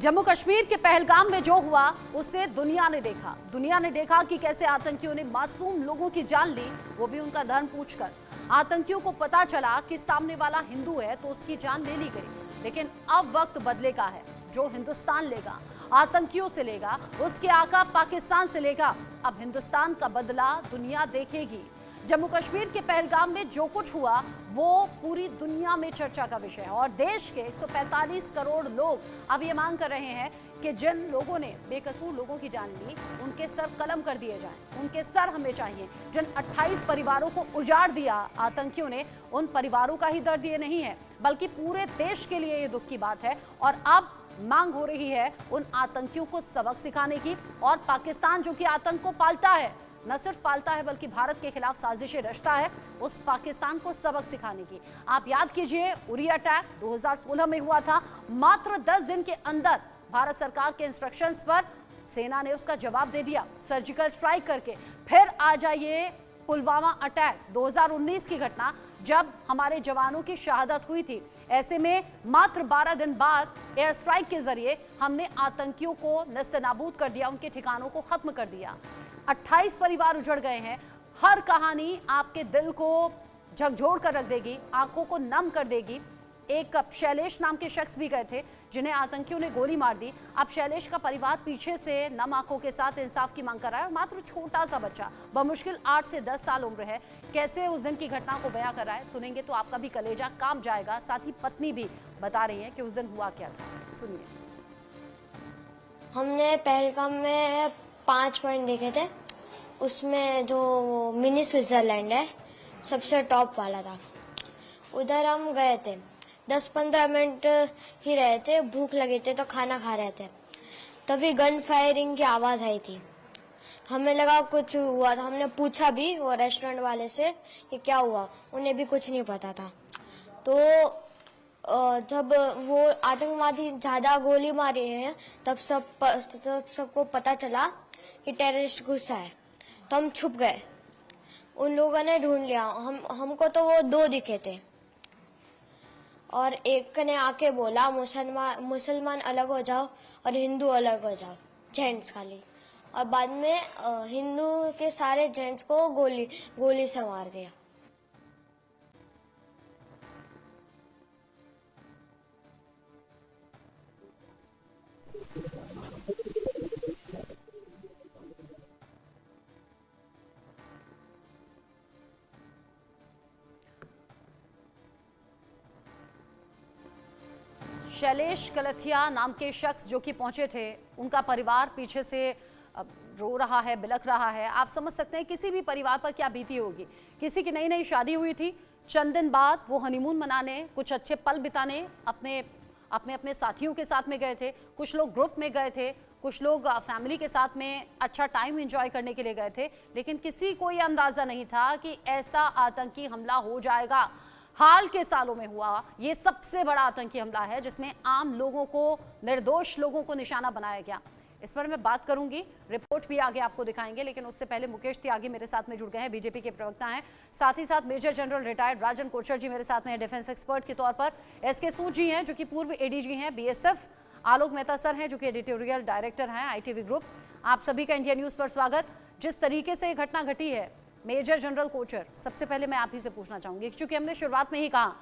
जम्मू कश्मीर के पहलगाम में जो हुआ उसे दुनिया ने देखा कि कैसे आतंकियों ने मासूम लोगों की जान ली, वो भी उनका धर्म पूछकर। आतंकियों को पता चला कि सामने वाला हिंदू है तो उसकी जान ले ली गई। लेकिन अब वक्त बदले का है। जो हिंदुस्तान लेगा आतंकियों से लेगा, उसके आका पाकिस्तान से लेगा। अब हिंदुस्तान का बदला दुनिया देखेगी। जम्मू कश्मीर के पहलगाम में जो कुछ हुआ वो पूरी दुनिया में चर्चा का विषय है और देश के 145 करोड़ लोग अब ये मांग कर रहे हैं कि जिन लोगों ने बेकसूर लोगों की जान ली उनके सर कलम कर दिए जाएं। उनके सर हमें चाहिए। जिन 28 परिवारों को उजाड़ दिया आतंकियों ने, उन परिवारों का ही दर्द ये नहीं है बल्कि पूरे देश के लिए ये दुख की बात है। और अब मांग हो रही है उन आतंकियों को सबक सिखाने की। और पाकिस्तान जो कि आतंक को पालता है, न सिर्फ पालता है बल्कि भारत के खिलाफ साजिशें रचता है, उस पाकिस्तान को सबक सिखाने की। आप याद कीजिए, उरी अटैक 2016 में हुआ था। मात्र 10 दिन के अंदर भारत सरकार के इंस्ट्रक्शंस पर सेना ने उसका जवाब दे दिया सर्जिकल स्ट्राइक करके। फिर आ जाइए पुलवामा अटैक 2019 की घटना, जब हमारे जवानों की शहादत हुई थी। ऐसे में मात्र 12 दिन बाद एयर स्ट्राइक के जरिए हमने आतंकियों को नस्तानाबूद कर दिया, उनके ठिकानों को खत्म कर दिया। 28 परिवार उजड़ गए हैं। हर कहानी आपके दिल को झकझोर कर रख देगी, आंखों को नम कर देगी। एक शैलेश नाम के शख्स भी गए थे जिन्हें आतंकियों ने गोली मार दी। अब शैलेश का परिवार पीछे से नम आंखों के साथ इंसाफ की मांग कर रहा है। मात्र छोटा सा बच्चा, बमुश्किल 8 से 10 साल उम्र है, कैसे उस दिन की घटना को बयां कर रहा है। सुनेंगे तो आपका भी कलेजा कांप जाएगा। साथ ही पत्नी भी बता रही है कि उस दिन हुआ क्या था। सुनिए। हमने पहलगाम में 5 पॉइंट देखे थे। उसमें जो मिनी स्विट्जरलैंड है सबसे टॉप वाला था। उधर हम गए थे, 10-15 मिनट ही रहे थे। भूख लगी थी तो खाना खा रहे थे, तभी गन फायरिंग की आवाज आई थी। हमें लगा कुछ हुआ था। हमने पूछा भी वो रेस्टोरेंट वाले से कि क्या हुआ, उन्हें भी कुछ नहीं पता था। तो जब वो आतंकवादी ज्यादा गोली मारी है तब सबको पता चला कि टेररिस्ट घुसा है, तो हम छुप गए। उन लोगों ने ढूंढ लिया। हमको तो वो 2 दिखे थे और एक ने आके बोला मुसलमान अलग हो जाओ और हिंदू अलग हो जाओ, जेंट्स खाली। और बाद में हिंदू के सारे जेंट्स को गोली से मार दिया। शैलेश कलथिया नाम के शख्स जो कि पहुंचे थे, उनका परिवार पीछे से रो रहा है, बिलख रहा है। आप समझ सकते हैं किसी भी परिवार पर क्या बीती होगी। किसी की नई नई शादी हुई थी, चंद दिन बाद वो हनीमून मनाने, कुछ अच्छे पल बिताने अपने साथियों के साथ में गए थे। कुछ लोग ग्रुप में गए थे, कुछ लोग फैमिली के साथ में अच्छा टाइम एंजॉय करने के लिए गए थे। लेकिन किसी को ये अंदाजा नहीं था कि ऐसा आतंकी हमला हो जाएगा। हाल के सालों में हुआ ये सबसे बड़ा आतंकी हमला है जिसमें आम लोगों को, निर्दोष लोगों को निशाना बनाया गया। इस पर मैं बात करूंगी, रिपोर्ट भी आगे आपको दिखाएंगे। लेकिन उससे पहले मुकेश त्यागी मेरे साथ में जुड़ गए हैं, बीजेपी के प्रवक्ता हैं। साथ ही साथ मेजर जनरल रिटायर्ड राजन कोचर जी मेरे साथ में है, डिफेंस एक्सपर्ट के तौर पर। एसके सूद जी हैं जो कि पूर्व एडीजी हैं बीएसएफ। आलोक मेहता सर हैं जो कि एडिटोरियल डायरेक्टर हैं आईटीवी ग्रुप। आप सभी का इंडिया न्यूज पर स्वागत। जिस तरीके से घटना घटी है, मेजर जनरल कोचर, सबसे पहले मैं आप ही से पूछना चाहूंगी, क्योंकि हमने शुरुआत में ही कहा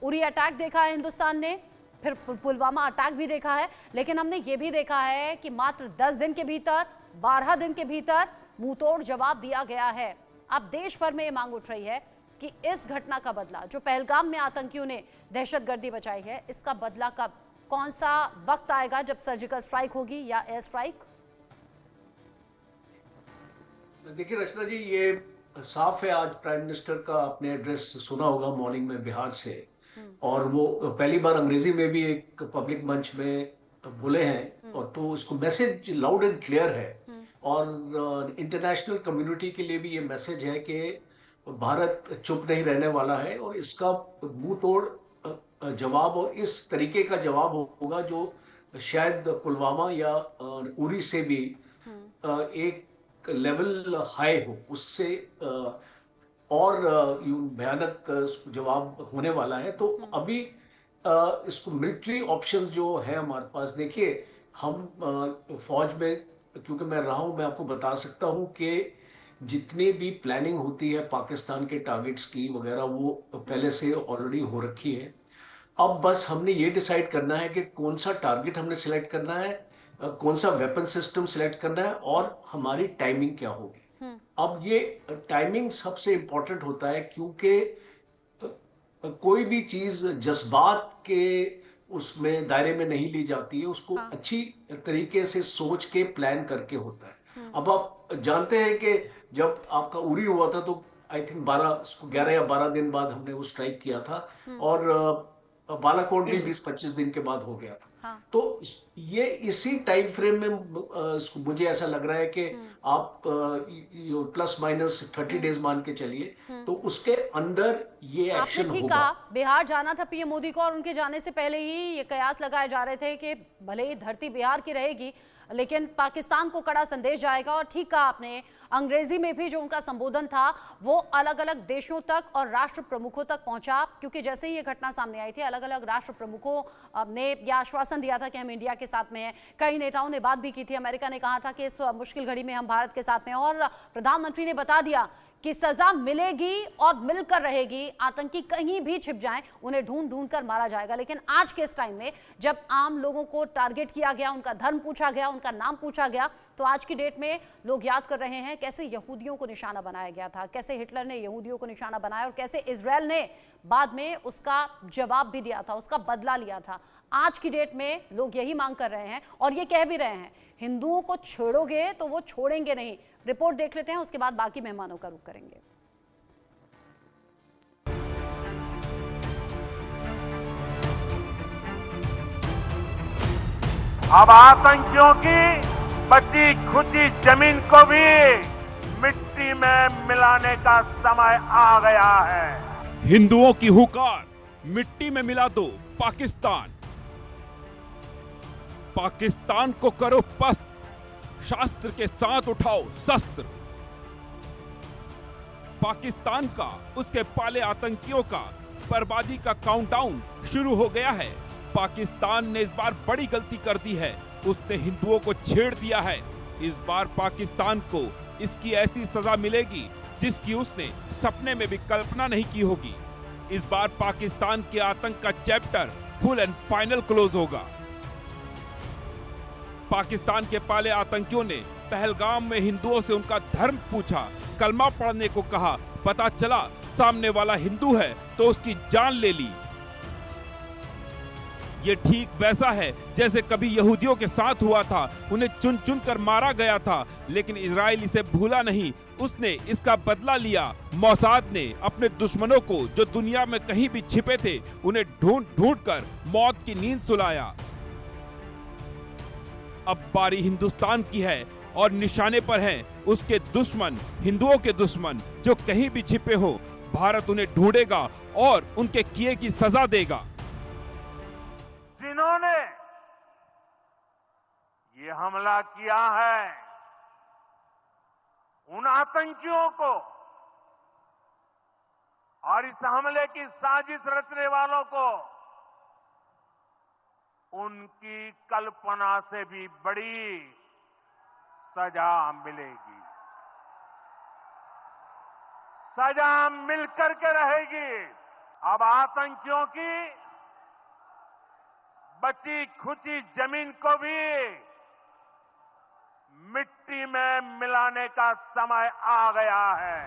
उरी अटैक देखा है हिंदुस्तान ने, फिर पुलवामा अटैक भी देखा है, लेकिन हमने ये भी देखा है कि मात्र 10 दिन के भीतर, 12 दिन के भीतर मुंहतोड़ जवाब दिया गया है। अब देश भर में ये मांग उठ रही है कि इस घटना का बदला, जो पहलगाम में आतंकियों ने दहशतगर्दी मचाई है, इसका बदला कब, कौन सा वक्त आएगा जब सर्जिकल स्ट्राइक होगी या एयर स्ट्राइक? देखिए रचना जी, ये साफ है। आज प्राइम मिनिस्टर का आपने एड्रेस सुना होगा मॉर्निंग में बिहार से, और वो पहली बार अंग्रेजी में भी एक पब्लिक मंच में बोले हैं, और तो उसको मैसेज लाउड एंड क्लियर है। और इंटरनेशनल कम्युनिटी के लिए भी ये मैसेज है कि भारत चुप नहीं रहने वाला है और इसका मुंह तोड़ जवाब, और इस तरीके का जवाब होगा जो शायद पुलवामा या उरी से भी एक लेवल हाई हो, उससे और भयानक जवाब होने वाला है। तो अभी इसको मिलिट्री ऑप्शन जो है हमारे पास, देखिए हम फौज में, क्योंकि मैं रहा हूं, मैं आपको बता सकता हूं कि जितनी भी प्लानिंग होती है पाकिस्तान के टारगेट्स की वगैरह, वो पहले से ऑलरेडी हो रखी है। अब बस हमने ये डिसाइड करना है कि कौन सा टारगेट हमने सिलेक्ट करना है, कौन सा वेपन सिस्टम सिलेक्ट करना है और हमारी टाइमिंग क्या होगी। अब ये टाइमिंग सबसे इंपॉर्टेंट होता है, क्योंकि कोई भी चीज जज्बात के उसमें दायरे में नहीं ली जाती है, उसको अच्छी तरीके से सोच के प्लान करके होता है। अब आप जानते हैं कि जब आपका उरी हुआ था तो आई थिंक 11 या 12 दिन बाद हमने वो स्ट्राइक किया था, और बालाकोट भी 20-25 दिन के बाद हो गया था। तो ये इसी टाइम फ्रेम में मुझे ऐसा लग रहा है कि आप प्लस माइनस 30 डेज मान के चलिए, तो उसके अंदर ये एक्शन होगा। ठीक कहा, बिहार जाना था पीएम मोदी को और उनके जाने से पहले ही ये कयास लगाए जा रहे थे कि भले ही धरती बिहार की रहेगी लेकिन पाकिस्तान को कड़ा संदेश जाएगा। और ठीक कहा आपने, अंग्रेजी में भी जो उनका संबोधन था वो अलग अलग देशों तक और राष्ट्र प्रमुखों तक पहुंचा, क्योंकि जैसे ही ये घटना सामने आई थी अलग अलग राष्ट्र प्रमुखों ने यह आश्वासन दिया था कि हम इंडिया के साथ में हैं। कई नेताओं ने बात भी की थी, अमेरिका ने कहा था कि इस मुश्किल घड़ी में हम भारत के साथ में हैं, और प्रधानमंत्री ने बता दिया कि सजा मिलेगी और मिलकर रहेगी, आतंकी कहीं भी छिप जाएं उन्हें ढूंढ ढूंढ कर मारा जाएगा। लेकिन आज के इस टाइम में जब आम लोगों को टारगेट किया गया, उनका धर्म पूछा गया, उनका नाम पूछा गया, तो आज की डेट में लोग याद कर रहे हैं कैसे यहूदियों को निशाना बनाया गया था, कैसे हिटलर ने यहूदियों को निशाना बनाया और कैसे इजराइल ने बाद में उसका जवाब भी दिया था, उसका बदला लिया था। आज की डेट में लोग यही मांग कर रहे हैं और ये कह भी रहे हैं, हिंदुओं को छेड़ोगे तो वो छोड़ेंगे नहीं। रिपोर्ट देख लेते हैं, उसके बाद बाकी मेहमानों का रुख करेंगे। अब आतंकियों की बची खुची जमीन को भी मिट्टी में मिलाने का समय आ गया है। हिंदुओं की हुकार, मिट्टी में मिला दो पाकिस्तान। पाकिस्तान को करो पस्त, शास्त्र के साथ उठाओ शस्त्र। पाकिस्तान का, उसके पाले आतंकियों का बर्बादी का काउंटडाउन शुरू हो गया है। पाकिस्तान ने इस बार बड़ी गलती कर दी है, उसने हिंदुओं को छेड़ दिया है। इस बार पाकिस्तान को इसकी ऐसी सजा मिलेगी जिसकी उसने सपने में भी कल्पना नहीं की होगी। इस बार पाकिस्तान के आतंक का chapter full and final close होगा। पाकिस्तान के पाले आतंकियों ने पहलगाम में हिंदुओं से उनका धर्म पूछा, कलमा पढ़ने को कहा, पता चला सामने वाला हिंदू है तो उसकी जान ले ली। ये ठीक वैसा है जैसे कभी यहूदियों के साथ हुआ था, उन्हें चुन चुन कर मारा गया था, लेकिन इजराइल इसे भूला नहीं, उसने इसका बदला लिया। मोसाद ने अपने दुश्मनों को जो दुनिया में कहीं भी छिपे थे उन्हें ढूंढ ढूंढ कर मौत की नींद सुलाया। अब बारी हिंदुस्तान की है और निशाने पर हैं उसके दुश्मन, हिंदुओं के दुश्मन जो कहीं भी छिपे हो। भारत उन्हें ढूंढेगा और उनके किए की सजा देगा। जिन्होंने ये हमला किया है उन आतंकियों को और इस हमले की साजिश रचने वालों को उनकी कल्पना से भी बड़ी सजा मिलेगी। सजा मिलकर के रहेगी। अब आतंकियों की बची खुची जमीन को भी मिट्टी में मिलाने का समय आ गया है।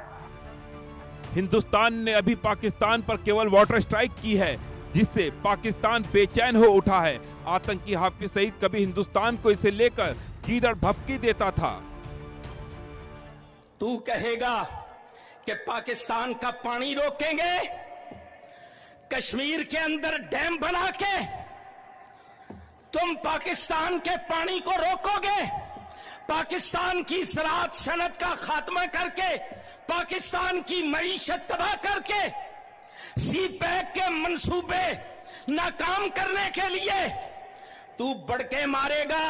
हिंदुस्तान ने अभी पाकिस्तान पर केवल वाटर स्ट्राइक की है, जिससे पाकिस्तान बेचैन हो उठा है। आतंकी हाफिज सईद कभी हिंदुस्तान को इसे लेकर गीदड़ भपकी देता था। तू कहेगा कि पाकिस्तान का पानी रोकेंगे, कश्मीर के अंदर डैम बना के तुम पाकिस्तान के पानी को रोकोगे, पाकिस्तान की ज़राअत सनत का खात्मा करके, पाकिस्तान की मईशत तबाह करके, सी पैक के मंसूबे नाकाम करने के लिए तू बढ़ के मारेगा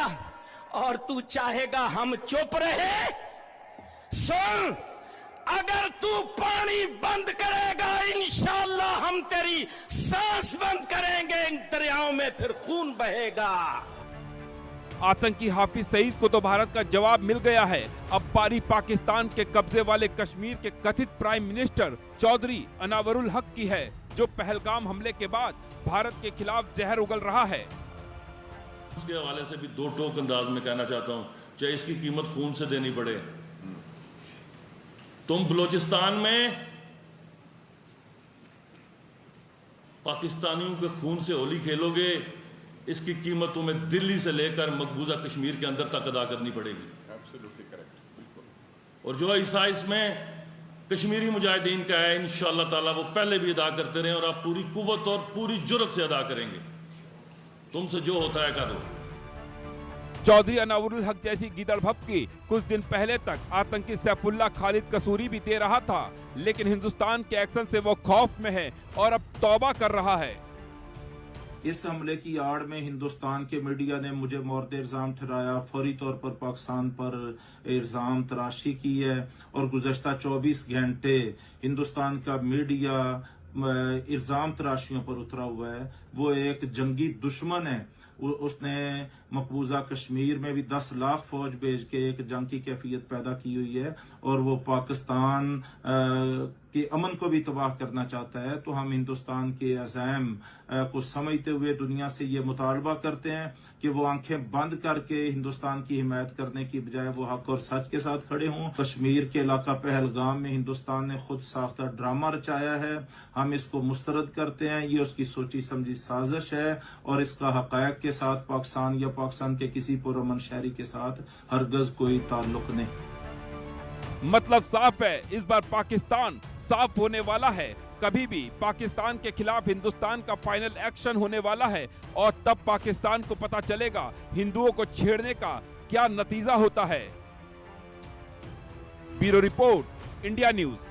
और तू चाहेगा हम चुप रहे। सुन, अगर तू पानी बंद करेगा इंशाअल्लाह हम तेरी सांस बंद करेंगे, इन दरियाओं में फिर खून बहेगा। आतंकी हाफिज सईद को तो भारत का जवाब मिल गया है। अब बारी पाकिस्तान के कब्जे वाले कश्मीर के कथित प्राइम मिनिस्टर चौधरी अनावरुल हक की है, जो पहलगाम हमले के बाद भारत के खिलाफ जहर उगल रहा है। इसके हवाले से भी दो टोक अंदाज में कहना चाहता हूं, चाहे इसकी कीमत खून से देनी पड़े। तुम बलूचिस्तान में पाकिस्तानियों के खून से होली खेलोगे, इसकी कीमत तुम्हें दिल्ली से लेकर मकबूजा कश्मीर के अंदर तक अदा करनी पड़ेगी। और जो हिस्सा इसमें कश्मीरी मुजाहिदीन का है, इंशाअल्लाह ताला वो पहले भी अदा करते रहे और आप पूरी कुव्वत और पूरी जुर्रत से अदा करेंगे। तुमसे जो होता है करो। चौधरी अनावरुल हक जैसी गीदड़ भपकी कुछ दिन पहले तक आतंकी सैफुल्लाह खालिद कसूरी भी दे रहा था, लेकिन हिंदुस्तान के एक्शन से वो खौफ में है और अब तौबा कर रहा है। इस हमले की आड़ में हिंदुस्तान के मीडिया ने मुझे मोर्द इल्जाम ठहराया, फौरी तौर पर पाकिस्तान पर इल्जाम तराशी की है और गुज़श्ता 24 घंटे हिंदुस्तान का मीडिया इल्जाम तराशियों पर उतरा हुआ है। वो एक जंगी दुश्मन है। उसने मकबूजा कश्मीर में भी 10 लाख फौज भेज के एक जंग की कैफियत पैदा की हुई है और वो पाकिस्तान के अमन को भी तबाह करना चाहता है। तो हम हिंदुस्तान के अज़ैम को समझते हुए दुनिया से ये मुतालबा करते हैं कि वो आंखें बंद करके हिंदुस्तान की हिमायत करने की बजाय वो हक और सच के साथ खड़े हों। कश्मीर के इलाका पहलगाम में हिंदुस्तान ने खुद साख्ता ड्रामा रचाया है, हम इसको मुस्तरद करते हैं। ये उसकी सोची समझी साजिश है और इसका हक़ायक़ के साथ पाकिस्तान या पाकिस्तान के किसी पुरअमन शहरी के साथ हरगज कोई ताल्लुक नहीं। मतलब साफ है, इस बार पाकिस्तान साफ होने वाला है। कभी भी पाकिस्तान के खिलाफ हिंदुस्तान का फाइनल एक्शन होने वाला है और तब पाकिस्तान को पता चलेगा हिंदुओं को छेड़ने का क्या नतीजा होता है। Bureau report, India news.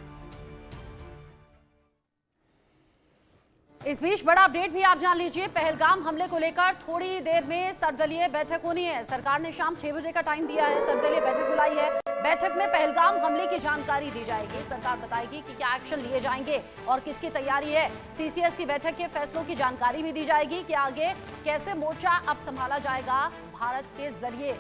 इस बीच बड़ा अपडेट भी आप जान लीजिए। पहलगाम हमले को लेकर थोड़ी देर में सर्वदलीय बैठक होनी है। सरकार ने शाम 6 बजे का टाइम दिया है, सर्वदलीय बैठक बुलाई है। बैठक में पहलगाम हमले की जानकारी दी जाएगी। सरकार बताएगी कि क्या एक्शन लिए जाएंगे और किसकी तैयारी है। सीसीएस की बैठक के फैसलों की जानकारी भी दी जाएगी कि आगे कैसे मोर्चा अब संभाला जाएगा भारत के जरिए।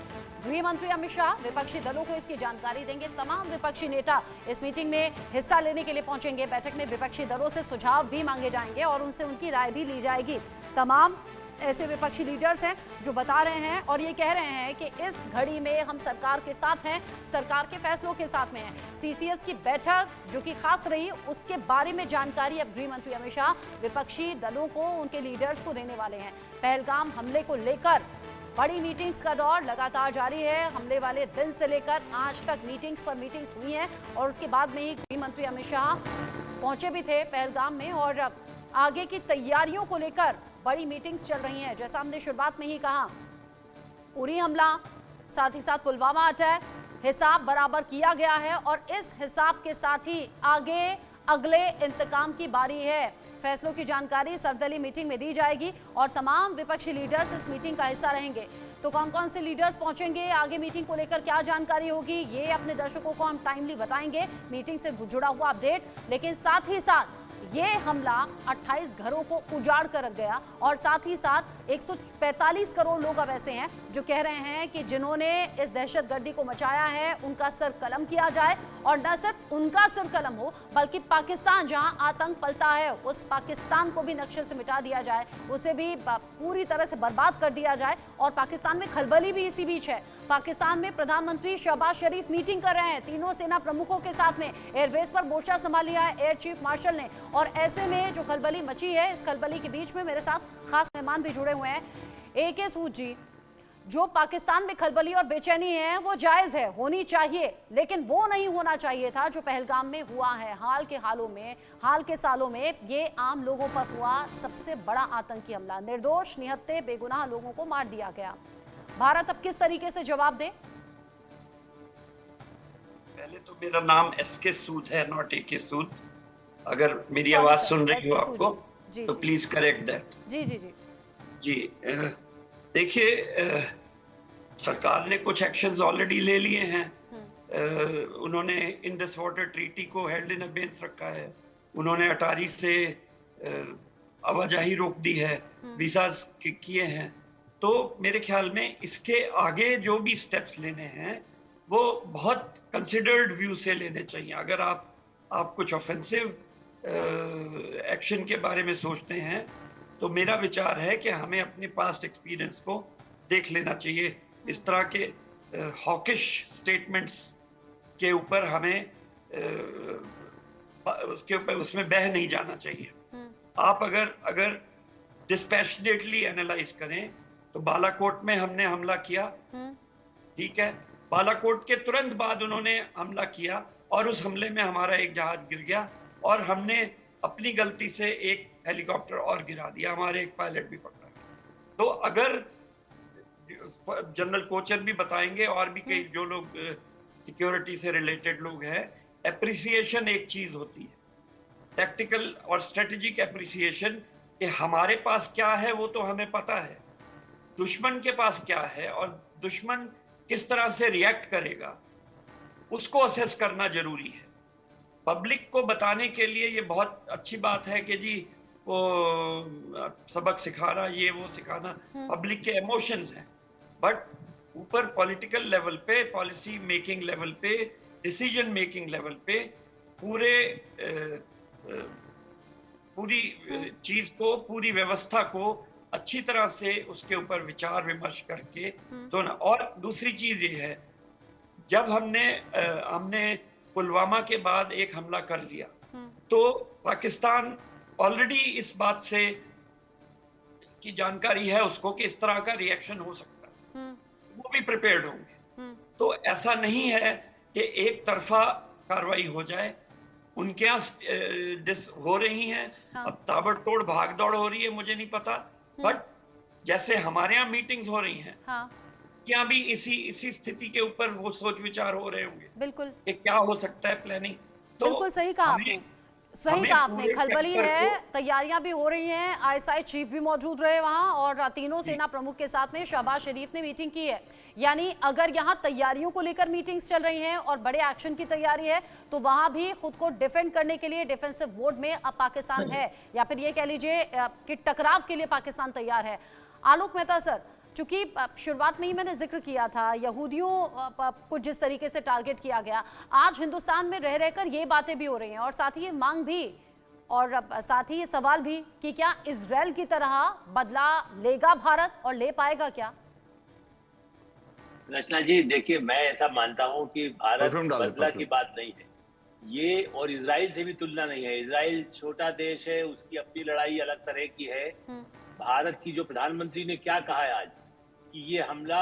गृह मंत्री अमित शाह विपक्षी दलों को इसकी जानकारी देंगे। तमाम विपक्षी नेता इस मीटिंग में हिस्सा लेने के लिए पहुंचेंगे। बैठक में विपक्षी दलों से सुझाव भी मांगे जाएंगे और उनसे उनकी राय भी ली जाएगी। तमाम ऐसे विपक्षी लीडर्स हैं जो बता रहे हैं और ये कह रहे हैं कि इस घड़ी में हम सरकार के साथ हैं, सरकार के फैसलों के साथ में हैं। सीसीएस की बैठक जो कि खास रही, उसके बारे में जानकारी अब गृह मंत्री अमित शाह विपक्षी दलों को, उनके लीडर्स को देने वाले हैं। पहलगाम हमले को लेकर बड़ी मीटिंग्स का दौर लगातार जारी है। हमले वाले दिन से लेकर आज तक मीटिंग्स पर मीटिंग्स हुई हैं और उसके बाद में ही गृह मंत्री अमित शाह पहुंचे भी थे पहलगाम में और आगे की तैयारियों को लेकर बड़ी मीटिंग्स चल रही हैं। जैसा हमने शुरुआत में ही कहा, उरी हमला, साथ ही साथ पुलवामा अटैक, हिसाब बराबर किया गया है और इस हिसाब के साथ ही आगे अगले इंतकाम की बारी है। फैसलों की जानकारी सर्वदलीय मीटिंग में दी जाएगी और तमाम विपक्षी लीडर्स इस मीटिंग का हिस्सा रहेंगे। तो कौन कौन से लीडर्स पहुंचेंगे, आगे मीटिंग को लेकर क्या जानकारी होगी, ये अपने दर्शकों को हम टाइमली बताएंगे, मीटिंग से जुड़ा हुआ अपडेट। लेकिन साथ ही साथ ये हमला 28 घरों को उजाड़ कर रख गया और साथ ही साथ 145 करोड़ लोग अब ऐसे हैं जो कह रहे हैं कि जिन्होंने इस दहशतगर्दी को मचाया है उनका सर कलम किया जाए और न सिर्फ उनका सर कलम हो बल्कि पाकिस्तान जहां आतंक पलता है उस पाकिस्तान को भी नक्शे से मिटा दिया जाए, उसे भी पूरी तरह से बर्बाद कर दिया जाए। और पाकिस्तान में खलबली भी इसी बीच है। पाकिस्तान में प्रधानमंत्री शहबाज शरीफ मीटिंग कर रहे हैं तीनों सेना प्रमुखों के साथ में। एयरबेस पर मोर्चा संभाल लिया है एयर चीफ मार्शल ने और ऐसे में जो खलबली मची है, इस खलबली के बीच में मेरे साथ खास मेहमान भी जुड़े हुए हैं। AK सूद जी, जो पाकिस्तान में खलबली और बेचैनी है वो जायज है, होनी चाहिए, लेकिन वो नहीं होना चाहिए था जो पहलगाम में हुआ है। हाल के सालों में ये आम लोगों पर हुआ सबसे बड़ा आतंकी हमला। निर्दोष निहत्थे बेगुनाह लोगों को मार दिया गया। भारत अब किस तरीके से जवाब दे? पहले तो मेरा नाम SK सूद है, नॉट AK सूद। अगर मेरी आवाज सुन रही हो आपको तो प्लीज करेक्ट दैट। जी जी जी जी देखिए, सरकार ने कुछ एक्शंस ऑलरेडी ले लिए हैं। उन्होंने इंडस वाटर ट्रीटी को हेल्ड इन अबेंस रखा है। उन्होंने अटारी से आवाजाही रोक दी है, वीजा किए हैं तो मेरे ख्याल में इसके आगे जो भी स्टेप्स लेने हैं वो बहुत कंसिडर्ड व्यू से लेने चाहिए। अगर आप कुछ ऑफेंसिव एक्शन के बारे में सोचते हैं तो मेरा विचार है कि हमें अपने पास्ट एक्सपीरियंस को देख लेना चाहिए। इस तरह के हॉकिश स्टेटमेंट्स के ऊपर हमें उसमें बह नहीं जाना चाहिए। आप अगर डिस्पैशनेटली एनालाइज करें तो बालाकोट में हमने हमला किया, ठीक है, बालाकोट के तुरंत बाद उन्होंने हमला किया और उस हमले में हमारा एक जहाज गिर गया और हमने अपनी गलती से एक हेलीकॉप्टर और गिरा दिया, हमारे एक पायलट भी पकड़ा गया। तो अगर जनरल कोचर भी बताएंगे और भी कई जो लोग सिक्योरिटी से रिलेटेड लोग हैं, एप्रिसिएशन एक चीज होती है, टैक्टिकल और स्ट्रेटेजिक एप्रिसिएशन कि हमारे पास क्या है वो तो हमें पता है, दुश्मन के पास क्या है और दुश्मन किस तरह से रिएक्ट करेगा उसको असेस करना जरूरी है। पब्लिक को बताने के लिए ये बहुत अच्छी बात है कि जी वो सबक सिखाना, ये वो सिखाना, पब्लिक के इमोशंस हैं, बट ऊपर पॉलिटिकल लेवल पे, पॉलिसी मेकिंग लेवल पे, डिसीजन मेकिंग लेवल पे पूरी चीज को, पूरी व्यवस्था को अच्छी तरह से उसके ऊपर विचार विमर्श करके तो ना। और दूसरी चीज ये है, जब हमने पुलवामा के बाद एक हमला कर लिया तो पाकिस्तान ऑलरेडी इस बात से की जानकारी है उसको कि इस तरह का रिएक्शन हो सकता है, वो भी प्रिपेयर्ड होंगे। तो ऐसा नहीं है कि एक तरफा कार्रवाई हो जाए, उनके यहाँ हो रही हैं, अब ताबड़तोड़ भाग दौड़ हो रही है, मुझे नहीं पता, बट जैसे हमारे यहाँ मीटिंग्स हो रही हैं, यहाँ भी इसी स्थिति के ऊपर वो सोच विचार हो रहे होंगे बिल्कुल कि क्या हो सकता है, प्लानिंग। तो बिल्कुल सही कहा आपने, सही कहा आपने, खलबली है, तैयारियां भी हो रही हैं, आईएसआई चीफ भी मौजूद रहे वहां और तीनों सेना प्रमुख के साथ में शहबाज शरीफ ने मीटिंग की है। यानी अगर यहां तैयारियों को लेकर मीटिंग्स चल रही हैं और बड़े एक्शन की तैयारी है तो वहां भी खुद को डिफेंड करने के लिए डिफेंसिव मोड में अब पाकिस्तान है, या फिर ये कह लीजिए कि टकराव के लिए पाकिस्तान तैयार है। आलोक मेहता सर, चूंकि शुरुआत में ही मैंने जिक्र किया था यहूदियों को जिस तरीके से टारगेट किया गया, आज हिंदुस्तान में रह रहकर ये बातें भी हो रही हैं और साथ ही ये मांग भी और साथ ही ये सवाल भी कि क्या इजराइल की तरह बदला लेगा भारत और ले पाएगा क्या? रचना जी, देखिए, मैं ऐसा मानता हूं कि भारत बदला की बात नहीं है ये, और इजराइल से भी तुलना नहीं है। इजराइल छोटा देश है, उसकी अपनी लड़ाई अलग तरह की है। भारत की जो प्रधानमंत्री ने क्या कहा है आज कि ये हमला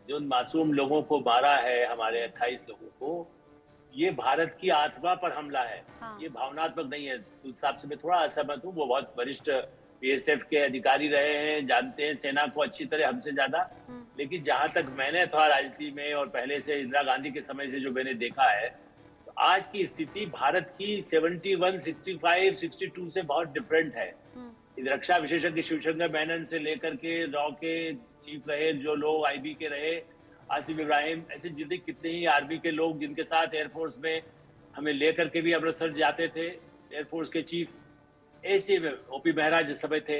जो मासूम लोगों को मारा है, हमारे 28 लोगों को, ये भारत की आत्मा पर हमला है। ये भावनात्मक नहीं है। सूद साहब से मैं थोड़ा असहमत हूँ, वो बहुत वरिष्ठ बीएसएफ के अधिकारी रहे हैं, जानते हैं सेना को अच्छी तरह हमसे ज्यादा। लेकिन जहां तक मैंने थोड़ा राजनीति में और पहले से इंदिरा गांधी के समय से जो मैंने देखा है, तो आज की स्थिति भारत की 71, 65, 62 से बहुत डिफरेंट है। रक्षा विशेषज्ञ शिवशंकर मैनन से लेकर के रॉ के चीफ रहे जो लोग, आईबी के रहे आसिफ इब्राहिम, ऐसे जितने कितने ही आर्मी के लोग जिनके साथ एयरफोर्स में हमें लेकर के भी अमृतसर जाते थे, एयरफोर्स के चीफ, ऐसे में ओपी मेहरा जिस समय थे।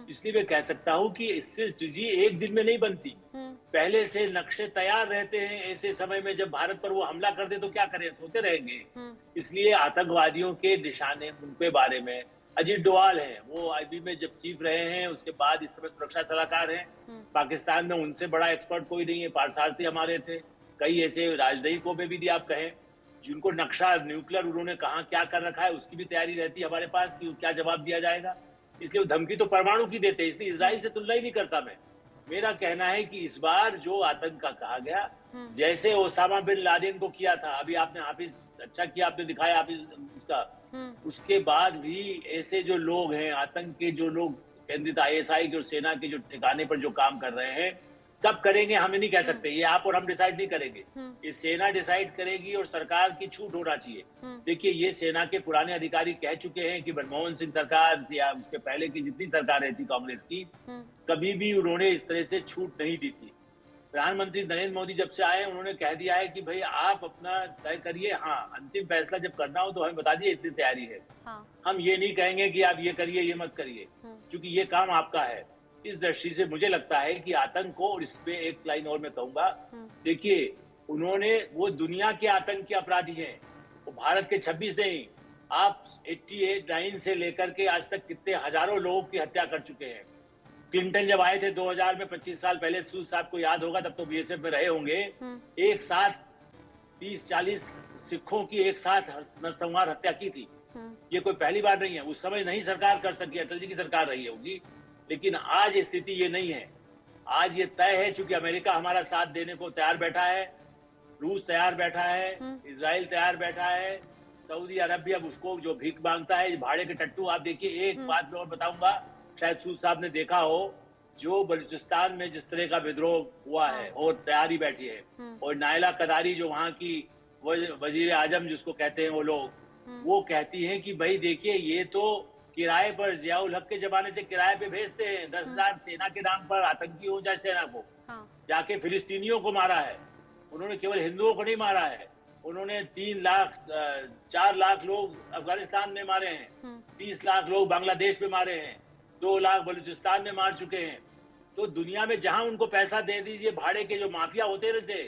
इसलिए मैं कह सकता हूँ कि इससे स्ट्रेटजी एक दिन में नहीं बनती, पहले से नक्शे तैयार रहते हैं। ऐसे समय में जब भारत पर वो हमला कर दे तो क्या करें, सोते रहेंगे। इसलिए आतंकवादियों के निशाने उनके बारे में, अजीत डोवाल हैं, वो आईबी में जब चीफ रहे हैं, उसके बाद इस समय सुरक्षा सलाहकार हैं। पाकिस्तान में उनसे बड़ा एक्सपर्ट कोई नहीं है, पारसारथी हमारे थे। कई ऐसे राजनयिकों में भी आप कहें जिनको नक्शा न्यूक्लियर उन्होंने कहाँ क्या कर रखा है उसकी भी तैयारी रहती है हमारे पास कि क्या जवाब दिया जाएगा। इसलिए धमकी तो परमाणु की देते हैं, इसलिए इजराइल से तुलना ही नहीं करता मैं। मेरा कहना है कि इस बार जो आतंक का कहा गया, जैसे ओसामा बिन लादेन को किया था, अभी आपने हाफिज, अच्छा किया आपने दिखाया हाफिज इसका, उसके बाद भी ऐसे जो लोग हैं, आतंक के जो लोग केंद्रित आईएसआई के और सेना के जो ठिकाने पर जो काम कर रहे हैं, कब करेंगे हमें नहीं कह सकते, ये आप और हम डिसाइड नहीं करेंगे, ये सेना डिसाइड करेगी और सरकार की छूट होना चाहिए। देखिए, ये सेना के पुराने अधिकारी कह चुके हैं कि मनमोहन सिंह सरकार या उसके पहले की जितनी सरकारें थी कांग्रेस की, कभी भी उन्होंने इस तरह से छूट नहीं दी थी। प्रधानमंत्री नरेंद्र मोदी जब से आए उन्होंने कह दिया है कि भाई आप अपना तय करिए, हाँ अंतिम फैसला जब करना हो तो हमें बता दिए, इतनी तैयारी है। हम ये नहीं कहेंगे कि आप ये करिए ये मत करिए, क्योंकि ये काम आपका है। इस दृष्टि से मुझे लगता है कि आतंक को, और इसमें एक लाइन और मैं कहूंगा, देखिए उन्होंने, वो दुनिया के आतंक के अपराधी हैं, वो भारत के 26 नहीं, आप 89 से लेकर के आज तक कितने हजारों लोगों की हत्या कर चुके हैं। क्लिंटन जब आए थे 2000 में, 25 साल पहले, सूद साहब को याद होगा, तब तो बीएसएफ में रहे होंगे, एक साथ 30-40 सिखों की एक साथ नरसंहार हत्या की थी। ये कोई पहली बार नहीं है, उस समय नहीं सरकार कर सकी, अटल जी की सरकार रही होगी, लेकिन आज स्थिति ये नहीं है। आज ये तय है, चूंकि अमेरिका हमारा साथ देने को तैयार बैठा है, रूस तैयार बैठा है, इजराइल तैयार बैठा है, सऊदी अरब भी अब उसको जो भीख मांगता है, भाड़े के टट्टू। आप देखिए, एक बात मैं और बताऊंगा, शायद सूद साहब ने देखा हो, जो बलूचिस्तान में जिस तरह का विद्रोह हुआ है और तैयारी बैठी है, और नायला कदारी जो वहां की वजीर आजम जिसको कहते हैं वो लोग, वो कहती हैं कि भाई देखिए, ये तो किराए पर, जियाउल हक के जमाने से किराए पे भेजते हैं, 10,000 सेना के नाम पर आतंकी हो जाए सेना को, जाके फिलिस्तीनियों को मारा है। उन्होंने केवल हिंदुओं को नहीं मारा है, उन्होंने 4 लाख लोग अफगानिस्तान में मारे हैं, 30 लाख लोग बांग्लादेश में मारे हैं, 2 लाख बलूचिस्तान में मार चुके हैं। तो दुनिया में जहां उनको पैसा दे दीजिए, भाड़े के जो माफिया होते रहते,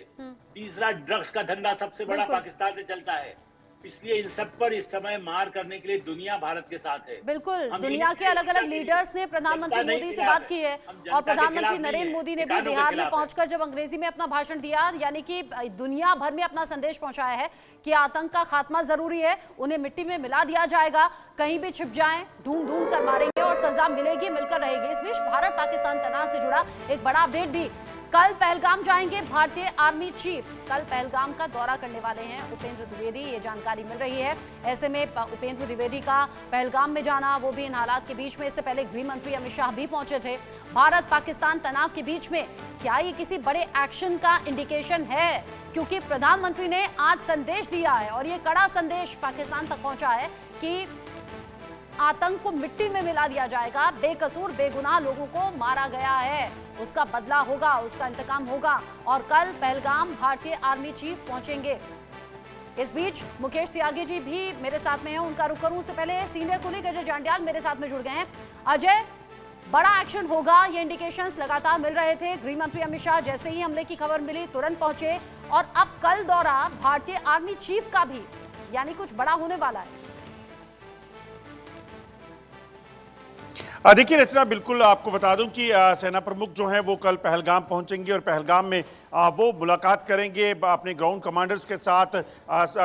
तीसरा ड्रग्स का धंधा सबसे बड़ा पाकिस्तान से चलता है। इसलिए इन सब पर इस समय मार करने के लिए दुनिया भारत के साथ है। बिल्कुल, दुनिया के अलग अलग लीडर्स ने प्रधानमंत्री मोदी से बात की है, और प्रधानमंत्री नरेंद्र मोदी ने भी बिहार में पहुंचकर जब अंग्रेजी में अपना भाषण दिया, यानी कि दुनिया भर में अपना संदेश पहुंचाया है कि आतंक का खात्मा जरूरी है, उन्हें मिट्टी में मिला दिया जाएगा, कहीं भी छिप जाएं, ढूंढ कर मारेंगे और सजा मिलेगी, मिलकर रहेगी। इस बीच भारत पाकिस्तान तनाव से जुड़ा एक बड़ा अपडेट भी। कल पहलगाम जाएंगे भारतीय आर्मी चीफ, कल पहलगाम का दौरा करने वाले हैं उपेंद्र द्विवेदी, ये जानकारी मिल रही है। ऐसे में उपेंद्र द्विवेदी का पहलगाम में जाना, वो भी इन हालात के बीच में, इससे पहले गृह मंत्री अमित शाह भी पहुंचे थे। भारत पाकिस्तान तनाव के बीच में क्या ये किसी बड़े एक्शन का इंडिकेशन है? क्योंकि प्रधानमंत्री ने आज संदेश दिया है, और ये कड़ा संदेश पाकिस्तान तक पहुंचा है कि आतंक को मिट्टी में मिला दिया जाएगा, बेकसूर बेगुनाह लोगों को मारा गया है, उसका बदला होगा, उसका इंतकाम होगा। और कल पहलगाम भारतीय आर्मी चीफ पहुंचेंगे। इस बीच मुकेश त्यागी जी भी मेरे साथ में हैं, उनका रुख करूं उससे पहले सीनियर कुलीग अजय जांड्याल मेरे साथ में जुड़ गए हैं। अजय, बड़ा एक्शन होगा, ये इंडिकेशंस लगातार मिल रहे थे। गृह मंत्री अमित शाह जैसे ही हमले की खबर मिली तुरंत पहुंचे, और अब कल दौरा भारतीय आर्मी चीफ का भी, यानी कुछ बड़ा होने वाला है। देखिए रचना, बिल्कुल आपको बता दूं कि सेना प्रमुख जो हैं वो कल पहलगाम पहुंचेंगे, और पहलगाम में वो मुलाकात करेंगे अपने ग्राउंड कमांडर्स के साथ,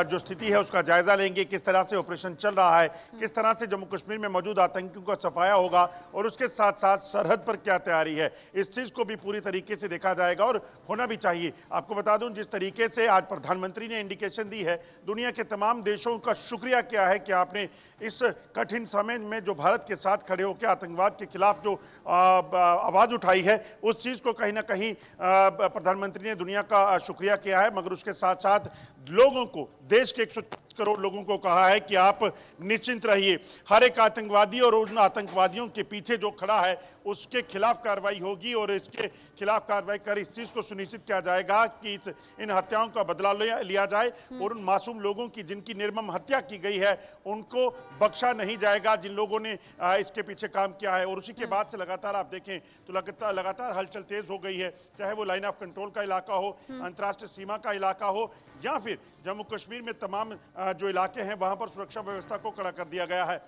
जो स्थिति है उसका जायजा लेंगे, किस तरह से ऑपरेशन चल रहा है, किस तरह से जम्मू कश्मीर में मौजूद आतंकियों का सफाया होगा, और उसके साथ साथ सरहद पर क्या तैयारी है, इस चीज़ को भी पूरी तरीके से देखा जाएगा, और होना भी चाहिए। आपको बता दूं, जिस तरीके से आज प्रधानमंत्री ने इंडिकेशन दी है, दुनिया के तमाम देशों का शुक्रिया क्या है कि आपने इस कठिन समय में जो भारत के साथ खड़े होकर आतंकवाद के खिलाफ जो आवाज उठाई है, उस चीज को कहीं ना कहीं प्रधानमंत्री ने दुनिया का शुक्रिया किया है। मगर उसके साथ साथ लोगों को, देश के 130 करोड़ लोगों को कहा है कि आप निश्चिंत रहिए, हर एक आतंकवादी और उन आतंकवादियों के पीछे जो खड़ा है उसके खिलाफ कार्रवाई होगी, और इसके खिलाफ कार्रवाई कर इस चीज को सुनिश्चित किया जाएगा कि इन हत्याओं का बदला लिया जाए, और उन मासूम लोगों की जिनकी निर्मम हत्या की गई है उनको बख्शा नहीं जाएगा, जिन लोगों ने इसके पीछे काम किया है। और उसी के बाद से लगातार आप देखें तो लगातार हलचल तेज हो गई है, चाहे वो लाइन ऑफ कंट्रोल का इलाका हो, अंतर्राष्ट्रीय सीमा का इलाका हो, या फिर जम्मू कश्मीर में तमाम जो इलाके हैं वहां पर सुरक्षा व्यवस्था को कड़ा कर दिया गया है।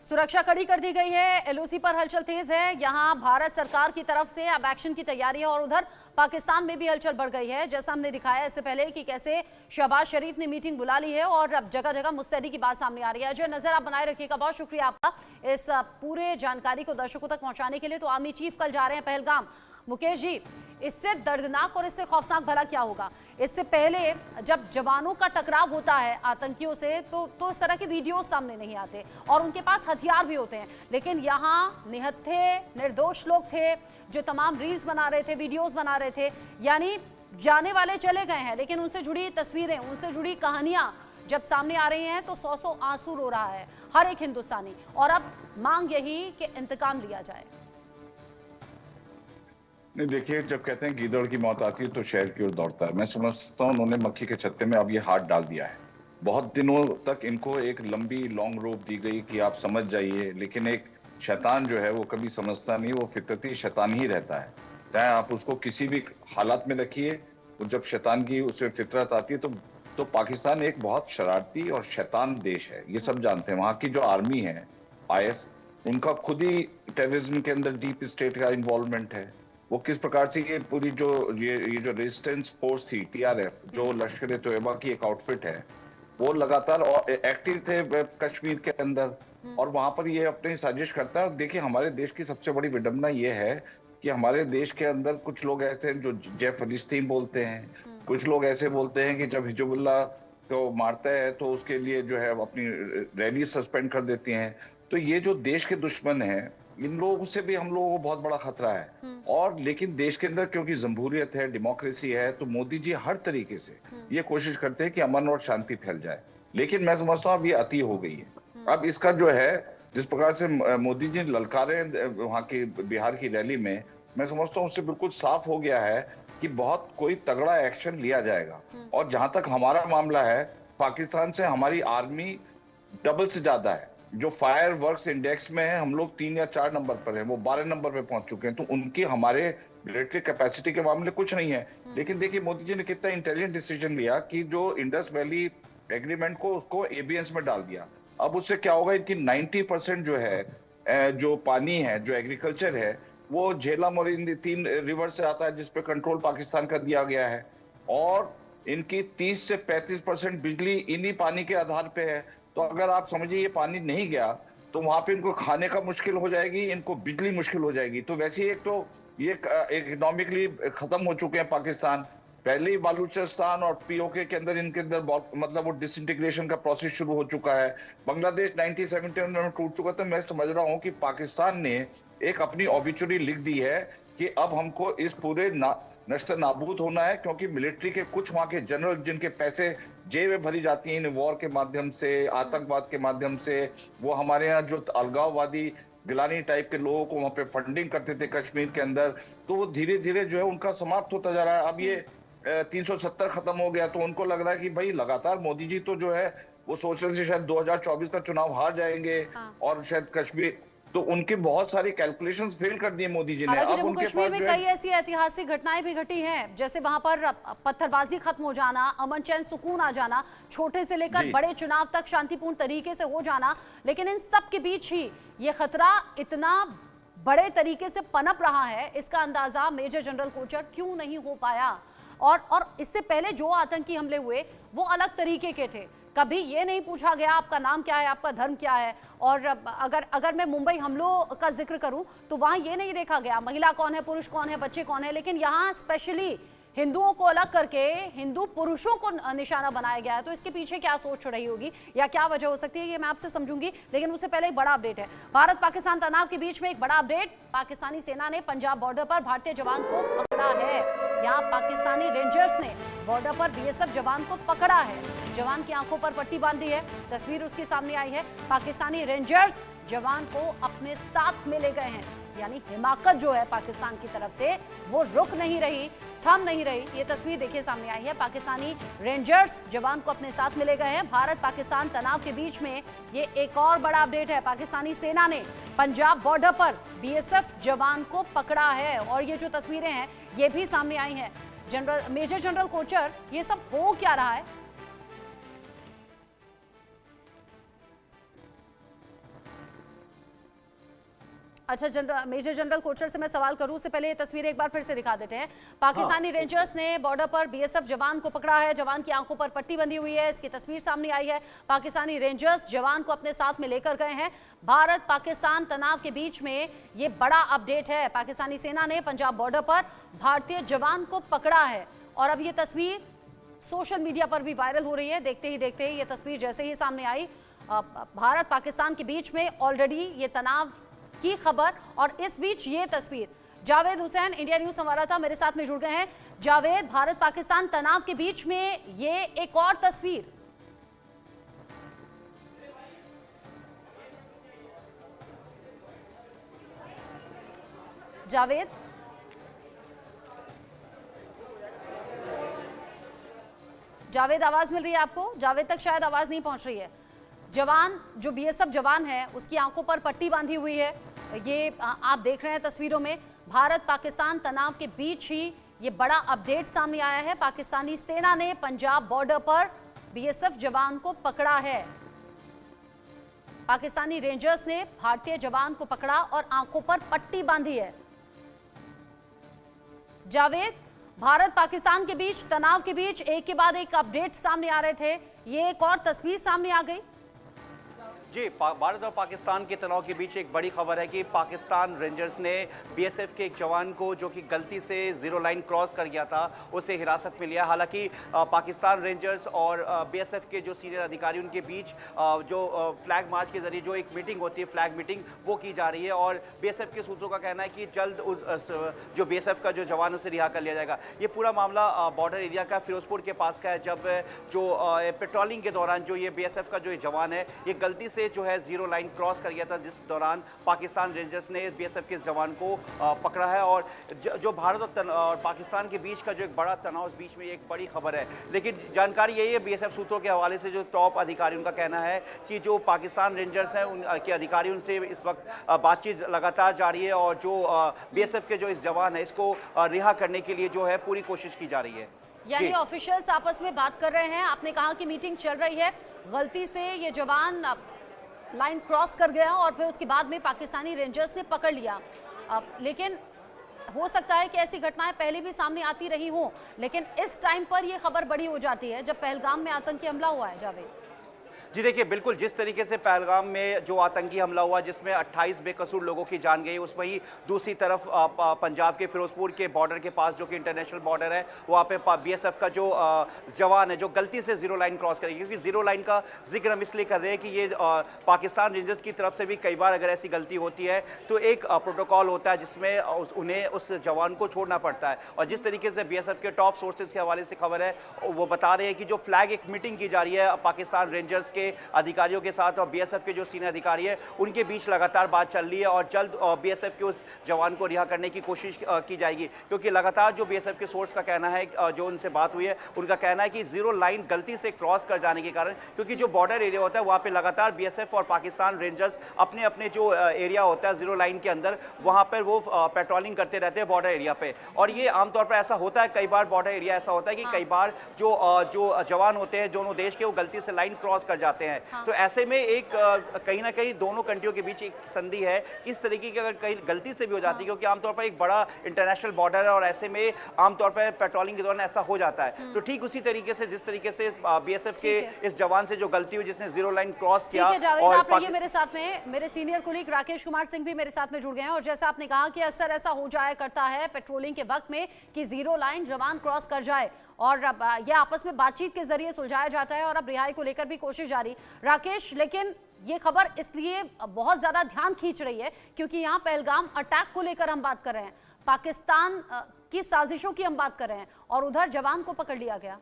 सुरक्षा कड़ी कर दी गई है, एलओसी पर हलचल तेज है। यहां भारत सरकार की तरफ से अब एक्शन की तैयारी है, और उधर पाकिस्तान में भी हलचल बढ़ गई है। जैसा हमने दिखाया इससे पहले कि कैसे शहबाज शरीफ ने मीटिंग बुला ली है, और अब जगह जगह मुस्तैदी की बात सामने आ रही है। अजय, नजर आप बनाए रखिएगा, बहुत शुक्रिया आपका इस पूरे जानकारी को दर्शकों तक पहुंचाने के लिए। तो आर्मी चीफ कल जा रहे हैं पहलगाम। मुकेश जी, इससे दर्दनाक और इससे खौफनाक भला क्या होगा? इससे पहले जब जवानों का टकराव होता है आतंकियों से तो इस तरह के वीडियो सामने नहीं आते, और उनके पास हथियार भी होते हैं। लेकिन यहाँ निहत्थे निर्दोष लोग थे जो तमाम रील्स बना रहे थे, वीडियोस बना रहे थे, यानी जाने वाले चले गए हैं, लेकिन उनसे जुड़ी तस्वीरें, उनसे जुड़ी कहानियां जब सामने आ रही हैं तो 100 आंसू रो रहा है हर एक हिंदुस्तानी। और अब मांग यही कि इंतकाम लिया जाए। नहीं, देखिए, जब कहते हैं गीदड़ की मौत आती है तो शहर की ओर दौड़ता है। मैं समझता हूँ उन्होंने मक्खी के छत्ते में अब ये हाथ डाल दिया है। बहुत दिनों तक इनको एक लंबी लॉन्ग रोप दी गई कि आप समझ जाइए, लेकिन एक शैतान जो है वो कभी समझता नहीं, वो फितरती शैतान ही रहता है। चाहे आप उसको किसी भी हालात में रखिए, तो जब शैतान की उसमें फितरत आती है तो पाकिस्तान एक बहुत शरारती और शैतान देश है, ये सब जानते हैं। वहाँ की जो आर्मी है IS, उनका खुद ही टेररिज्म के अंदर डीप स्टेट का इन्वॉल्वमेंट है। वो किस प्रकार से ये पूरी जो ये जो रेजिस्टेंस फोर्स थी TRF, जो लश्कर तोयबा की एक आउटफिट है, वो लगातार एक्टिव थे कश्मीर के अंदर, और वहां पर ये अपनी साजिश करता है। देखिए, हमारे देश की सबसे बड़ी विडंबना ये है कि हमारे देश के अंदर कुछ लोग ऐसे हैं जो जय फलिस्तीन बोलते हैं, कुछ लोग ऐसे बोलते हैं कि जब हिजबुल्लाह को मारता है तो उसके लिए जो है अपनी रैली सस्पेंड कर देती हैं। तो ये जो देश के दुश्मन हैं, इन लोगों से भी हम लोगों को बहुत बड़ा खतरा है। और लेकिन देश के अंदर क्योंकि जमहूरियत है, डेमोक्रेसी है, तो मोदी जी हर तरीके से ये कोशिश करते हैं कि अमन और शांति फैल जाए। लेकिन मैं समझता हूँ अब ये अति हो गई है। अब इसका जो है, जिस प्रकार से मोदी जी ललकारे वहाँ की बिहार की रैली में, मैं समझता हूँ उससे बिल्कुल साफ हो गया है कि बहुत कोई तगड़ा एक्शन लिया जाएगा। और जहां तक हमारा मामला है, पाकिस्तान से हमारी आर्मी डबल से ज्यादा है। जो फायर वर्क्स इंडेक्स में है, हम लोग 3 या 4 नंबर पर हैं, वो 12 नंबर पे पहुंच चुके हैं। तो उनकी हमारे मिलिट्री कैपेसिटी के मामले कुछ नहीं है। लेकिन देखिए, मोदी जी ने कितना इंटेलिजेंट डिसीजन लिया कि जो इंडस वैली एग्रीमेंट को उसको एबीएस में डाल दिया। अब उससे क्या होगा, इनकी 90% जो है जो पानी है, जो एग्रीकल्चर है, वो झेलम और इन 3 रिवर से आता है, जिसपे कंट्रोल पाकिस्तान का दिया गया है। और इनकी 30 से 35% बिजली इन्हीं पानी के आधार पे है। तो अगर आप समझिए ये पानी नहीं गया तो वहां पे इनको खाने का मुश्किल हो जाएगी, इनको बिजली मुश्किल हो जाएगी। तो वैसे ही एक तो ये इकोनॉमिकली खत्म हो चुके हैं पाकिस्तान। पहले ही बलूचिस्तान और POK के अंदर इनके अंदर मतलब वो डिसइंटीग्रेशन का प्रोसेस शुरू हो चुका है। बांग्लादेश 1971 में टूट चुका था। मैं समझ रहा हूँ कि पाकिस्तान ने एक अपनी ऑबिचुरी लिख दी है कि अब हमको इस पूरे नष्ट नाबूद होना है, क्योंकि मिलिट्री के कुछ वहां के जनरल जिनके पैसे जेबें भरी जाती हैं इन वॉर के माध्यम से, आतंकवाद के माध्यम से, वो हमारे यहाँ जो अलगाववादी गिलानी टाइप के लोगों को वहां पे फंडिंग करते थे कश्मीर के अंदर, तो वो धीरे धीरे जो है उनका समाप्त होता जा रहा है। अब ये 370 खत्म हो गया, तो उनको लग रहा है कि भाई लगातार मोदी जी तो जो है वो सोच रहे थे शायद 2024 का चुनाव हार जाएंगे और शायद कश्मीर, तो उनकी बहुत सारी कैलकुलेशंस फेल कर दिए मोदी जी ने। हालांकि जम्मू कश्मीर में कई ऐसी ऐतिहासिक घटनाएं भी घटी हैं, जैसे वहां पर पत्थरबाजी खत्म हो जाना, अमन चैन सुकून आ जाना, छोटे से लेकर बड़े चुनाव तक शांतिपूर्ण तरीके से हो जाना। लेकिन इन सब के बीच ही ये खतरा इतना बड़े तरीके से पनप रहा है, इसका अंदाजा मेजर जनरल कोचर क्यों नहीं हो पाया। और इससे पहले जो आतंकी हमले हुए वो अलग तरीके के थे। कभी ये नहीं पूछा गया आपका नाम क्या है, आपका धर्म क्या है। और अगर मैं मुंबई हमलों का जिक्र करूं तो वहां ये नहीं देखा गया महिला कौन है, पुरुष कौन है, बच्चे कौन है। लेकिन यहाँ स्पेशली हिंदुओं को अलग करके हिंदू पुरुषों को निशाना बनाया गया है। तो इसके पीछे क्या सोच रही होगी या क्या वजह हो सकती है, ये मैं आपसे समझूंगी। लेकिन उससे पहले एक बड़ा अपडेट है। भारत पाकिस्तान तनाव के बीच में एक बड़ा अपडेट। पाकिस्तानी सेना ने पंजाब बॉर्डर पर भारतीय जवान को पकड़ा है। यहाँ पाकिस्तानी रेंजर्स ने बॉर्डर पर BSF जवान को पकड़ा है। जवान की आंखों पर पट्टी बांधी है, तस्वीर उसकी सामने आई है। पाकिस्तानी रेंजर्स जवान को अपने साथ में ले गए हैं। यानी हिमाकत जो है पाकिस्तान की तरफ से वो रुक नहीं रही, थम नहीं रही। ये तस्वीर देखिए सामने आई है। पाकिस्तानी रेंजर्स जवान को अपने साथ मिले गए हैं। भारत पाकिस्तान तनाव के बीच में ये एक और बड़ा अपडेट है। पाकिस्तानी सेना ने पंजाब बॉर्डर पर BSF जवान को पकड़ा है। और ये जो तस्वीरें हैं ये भी सामने आई हैं। मेजर जनरल कोचर, ये सब हो क्या रहा है? अच्छा, मेजर जनरल कोचर से मैं सवाल करूं उससे पहले ये तस्वीरें एक बार फिर से दिखा देते हैं। पाकिस्तानी रेंजर्स ने बॉर्डर पर BSF जवान को पकड़ा है। जवान की आंखों पर पट्टी बंधी हुई है, इसकी तस्वीर सामने आई है। पाकिस्तानी रेंजर्स जवान को अपने साथ में लेकर गए हैं। भारत पाकिस्तान तनाव के बीच में ये बड़ा अपडेट है। पाकिस्तानी सेना ने पंजाब बॉर्डर पर भारतीय जवान को पकड़ा है। और अब ये तस्वीर सोशल मीडिया पर भी वायरल हो रही है। देखते ही देखते ये तस्वीर जैसे ही सामने आई, भारत पाकिस्तान के बीच में ऑलरेडी ये तनाव की खबर। और इस बीच ये तस्वीर, जावेद हुसैन इंडिया न्यूज संवाददाता मेरे साथ में जुड़ गए हैं। जावेद, भारत पाकिस्तान तनाव के बीच में ये एक और तस्वीर। जावेद, जावेद आवाज मिल रही है आपको? जावेद तक शायद आवाज नहीं पहुंच रही है। जवान जो BSF जवान है उसकी आंखों पर पट्टी बांधी हुई है। ये आप देख रहे हैं तस्वीरों में, भारत पाकिस्तान तनाव के बीच ही ये बड़ा अपडेट सामने आया है। पाकिस्तानी सेना ने पंजाब बॉर्डर पर बीएसएफ जवान को पकड़ा है। पाकिस्तानी रेंजर्स ने भारतीय जवान को पकड़ा और आंखों पर पट्टी बांधी है। जावेद, भारत पाकिस्तान के बीच तनाव के बीच एक के बाद एक अपडेट सामने आ रहे थे, ये एक और तस्वीर सामने आ गई। जी, भारत और पाकिस्तान के तनाव के बीच एक बड़ी खबर है कि पाकिस्तान रेंजर्स ने बीएसएफ के एक जवान को जो कि गलती से जीरो लाइन क्रॉस कर गया था उसे हिरासत में लिया। हालांकि पाकिस्तान रेंजर्स और बीएसएफ के जो सीनियर अधिकारी उनके बीच जो फ्लैग मार्च के जरिए जो एक मीटिंग होती है, फ्लैग मीटिंग, वो की जा रही है और बीएसएफ के सूत्रों का कहना है कि जल्द उस जो बीएसएफ का जो जवान उसे रिहा कर लिया जाएगा। ये पूरा मामला बॉर्डर एरिया का फिरोजपुर के पास का है, जब जो पेट्रोलिंग के दौरान जो ये बीएसएफ का जो जवान है ये गलती से जो है जीरो लाइन क्रॉस कर गया था, जिस दौरान पाकिस्तान रेंजर्स ने बीएसएफ के इस जवान को पकड़ा है। और जो भारत और पाकिस्तान के बीच का जो एक बड़ा तनाव, इस बीच में एक बड़ी खबर है। लेकिन जानकारी यही है बीएसएफ सूत्रों के हवाले से, जो टॉप अधिकारी उनका कहना है कि जो पाकिस्तान रेंजर्स हैं उनके अधिकारी, उनसे इस वक्त बातचीत लगातार जारी है और जो बीएसएफ के जो इस जवान है इसको रिहा करने के लिए जो है पूरी कोशिश की जा रही है। यानी ऑफिशियल्स आपस में बात कर रहे हैं। आपने कहा कि मीटिंग चल रही है, गलती से ये जवान लाइन क्रॉस कर गया और फिर उसके बाद में पाकिस्तानी रेंजर्स ने पकड़ लिया। लेकिन हो सकता है कि ऐसी घटनाएं पहले भी सामने आती रही हों, लेकिन इस टाइम पर यह खबर बड़ी हो जाती है जब पहलगाम में आतंकी हमला हुआ है। जावेद जी, देखिए बिल्कुल जिस तरीके से पहलगाम में जो आतंकी हमला हुआ जिसमें 28 बेकसूर लोगों की जान गई, उस वहीं दूसरी तरफ पंजाब के फिरोजपुर के बॉर्डर के पास जो कि इंटरनेशनल बॉर्डर है, वहाँ पे बीएसएफ का जो जवान है जो गलती से जीरो लाइन क्रॉस करेगी। क्योंकि जीरो लाइन का जिक्र हम इसलिए कर रहे हैं कि ये पाकिस्तान रेंजर्स की तरफ से भी कई बार अगर ऐसी गलती होती है तो एक प्रोटोकॉल होता है जिसमें उन्हें उस जवान को छोड़ना पड़ता है। और जिस तरीके से बीएसएफ के टॉप सोर्सेज के हवाले से खबर है, वो बता रहे हैं कि जो फ्लैग एक मीटिंग की जा रही है पाकिस्तान रेंजर्स के अधिकारियों के साथ और बीएसएफ के जो सीनियर अधिकारी है उनके बीच लगातार बात चल रही है और जल्द बीएसएफ के उस जवान को रिहा करने की कोशिश की जाएगी। क्योंकि लगातार जो बीएसएफ के सोर्स का कहना है, जो उनसे बात हुई है, उनका कहना है कि जीरो लाइन गलती से क्रॉस कर जाने के कारण, क्योंकि जो बॉर्डर एरिया होता है वहाँ पे लगातार बीएसएफ और पाकिस्तान रेंजर्स अपने अपने जो एरिया होता है जीरो लाइन के अंदर, वहाँ पर वो पेट्रोलिंग करते रहते हैं बॉर्डर एरिया पे। और ये आमतौर पर ऐसा होता है, कई बार बॉर्डर एरिया ऐसा होता है कि कई बार जो जवान होते हैं दोनों देश के, वो गलती से लाइन क्रॉस कर जाते हैं। तो ऐसे में एक कहीं ना कहीं दोनों कंट्रियों के बीच एक संधि है कि इस तरीके की अगर कहीं गलती से भी हो जाती है, क्योंकि आमतौर पर एक बड़ा इंटरनेशनल बॉर्डर है और ऐसे में आमतौर पर पेट्रोलिंग के दौरान ऐसा हो जाता है। तो ठीक उसी तरीके से जिस तरीके से बीएसएफ के इस जवान से जो गलती हुई जिसने जीरो लाइन क्रॉस किया। और आप रहिए मेरे साथ में, मेरे सीनियर कोलीग राकेश कुमार सिंह भी मेरे साथ में जुड़ गए हैं। और जैसा आपने कहा कि अक्सर ऐसा हो जाया करता है पेट्रोलिंग के वक्त में कि जीरो लाइन जवान क्रॉस कर जाए और यह आपस में बातचीत के जरिए सुलझाया जाता है और अब रिहाई को लेकर भी कोशिश जारी। राकेश, लेकिन ये खबर इसलिए बहुत ज्यादा ध्यान खींच रही है क्योंकि यहाँ पहलगाम अटैक को लेकर हम बात कर रहे हैं, पाकिस्तान की साजिशों की हम बात कर रहे हैं और उधर जवान को पकड़ लिया गया।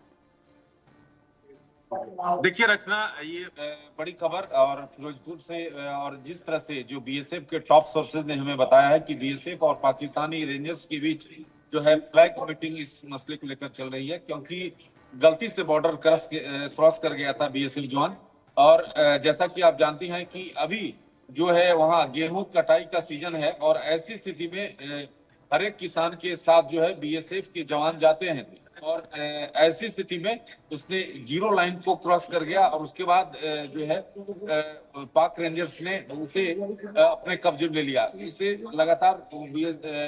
देखिए रचना, ये बड़ी खबर और फिरोजपुर से, और जिस तरह से जो बीएसएफ के टॉप सोर्सेज ने हमें बताया है कि बीएसएफ और पाकिस्तानी रेंजर्स के बीच जो है फ्लैग मीटिंग इस मसले को लेकर चल रही है, क्योंकि गलती से बॉर्डर क्रॉस कर गया था बीएसएफ जवान। और जैसा कि आप जानती हैं कि अभी जो है वहाँ गेहूं कटाई का सीजन है और ऐसी स्थिति में हर एक किसान के साथ जो है बीएसएफ के जवान जाते हैं और ऐसी स्थिति में उसने जीरो लाइन को क्रॉस कर गया और उसके बाद जो है पाक रेंजर्स ने उसे अपने कब्जे में ले लिया। इसे लगातार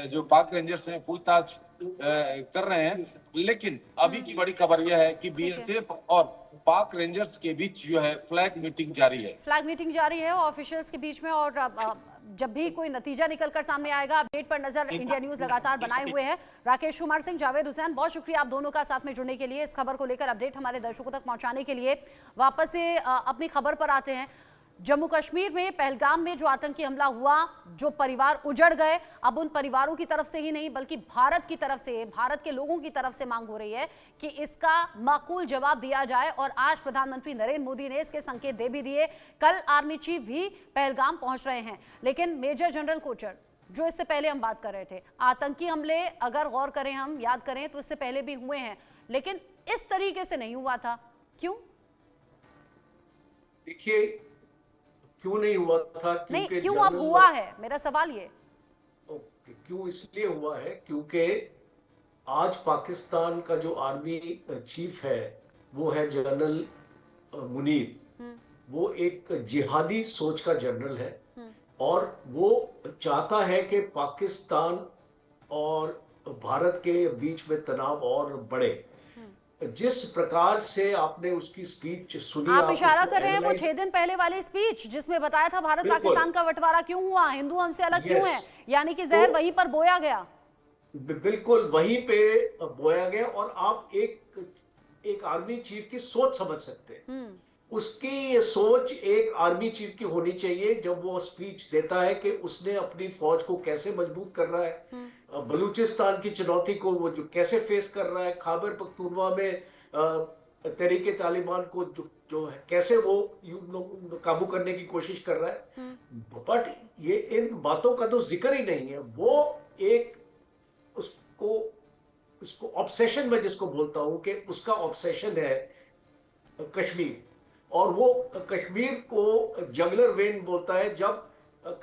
जो पाक रेंजर्स हैं पूछताछ कर रहे हैं, लेकिन अभी की बड़ी खबर यह है कि बीएसएफ और पाक रेंजर्स के बीच जो है फ्लैग मीटिंग जारी है। फ्लैग मीटिंग जारी है ऑफिशियल्स के बीच में और जब भी कोई नतीजा निकलकर सामने आएगा अपडेट पर नजर इंडिया न्यूज लगातार बनाए हुए है। राकेश कुमार सिंह, जावेद हुसैन, बहुत शुक्रिया आप दोनों का साथ में जुड़ने के लिए, इस खबर को लेकर अपडेट हमारे दर्शकों तक पहुंचाने के लिए। वापस से अपनी खबर पर आते हैं। जम्मू कश्मीर में पहलगाम में जो आतंकी हमला हुआ, जो परिवार उजड़ गए, अब उन परिवारों की तरफ से ही नहीं बल्कि भारत की तरफ से, भारत के लोगों की तरफ से मांग हो रही है कि इसका माकूल जवाब दिया जाए। और आज प्रधानमंत्री नरेंद्र मोदी ने इसके संकेत दे भी दिए। कल आर्मी चीफ भी पहलगाम पहुंच रहे हैं। लेकिन मेजर जनरल कोचर, जो इससे पहले हम बात कर रहे थे, आतंकी हमले अगर गौर करें, हम याद करें तो इससे पहले भी हुए हैं, लेकिन इस तरीके से नहीं हुआ था। क्यों? देखिए, क्यों नहीं हुआ था? नहीं, क्योंकि क्यों अब हुआ है, मेरा सवाल ये। क्यों इसलिए हुआ है क्योंकि आज पाकिस्तान का जो आर्मी चीफ है वो है जनरल मुनीर। वो एक जिहादी सोच का जनरल है और वो चाहता है कि पाकिस्तान और भारत के बीच में तनाव और बढ़े। जिस प्रकार से आपने उसकी स्पीच सुनी, आप इशारा कर रहे हैं वो 6 दिन पहले वाली स्पीच जिसमें बताया था भारत पाकिस्तान का बटवारा क्यों हुआ, हिंदू हमसे अलग क्यों है, यानी कि जहर वहीं पर बोया गया। बिल्कुल वहीं पे बोया गया। और आप एक आर्मी चीफ की सोच समझ सकते हैं। उसकी सोच एक आर्मी चीफ की होनी चाहिए जब वो स्पीच देता है कि उसने अपनी फौज को कैसे मजबूत कर रहा है, बलूचिस्तान की चुनौती को वो जो कैसे फेस कर रहा है, खैबर पख्तूनवा में तहरीके तालिबान को जो है कैसे वो काबू करने की कोशिश कर रहा है। बट ये इन बातों का तो जिक्र ही नहीं है। वो एक इसको ऑब्सेशन में जिसको बोलता हूं कि उसका ऑब्सेशन है कश्मीर, और वो कश्मीर को जगलर वेन बोलता है। जब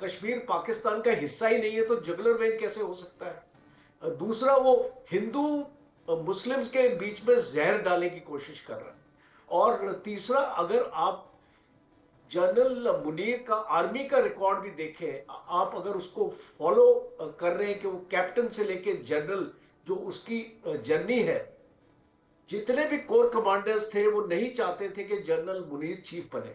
कश्मीर पाकिस्तान का हिस्सा ही नहीं है तो जगलर वेन कैसे हो सकता है? दूसरा, वो हिंदू मुस्लिम्स के बीच में जहर डालने की कोशिश कर रहा है। और तीसरा, अगर आप जनरल मुनीर का आर्मी का रिकॉर्ड भी देखें, आप अगर उसको फॉलो कर रहे हैं कि वो कैप्टन से लेके जनरल जो उसकी जर्नी है, जितने भी कोर कमांडर्स थे वो नहीं चाहते थे कि जनरल मुनीर चीफ बने।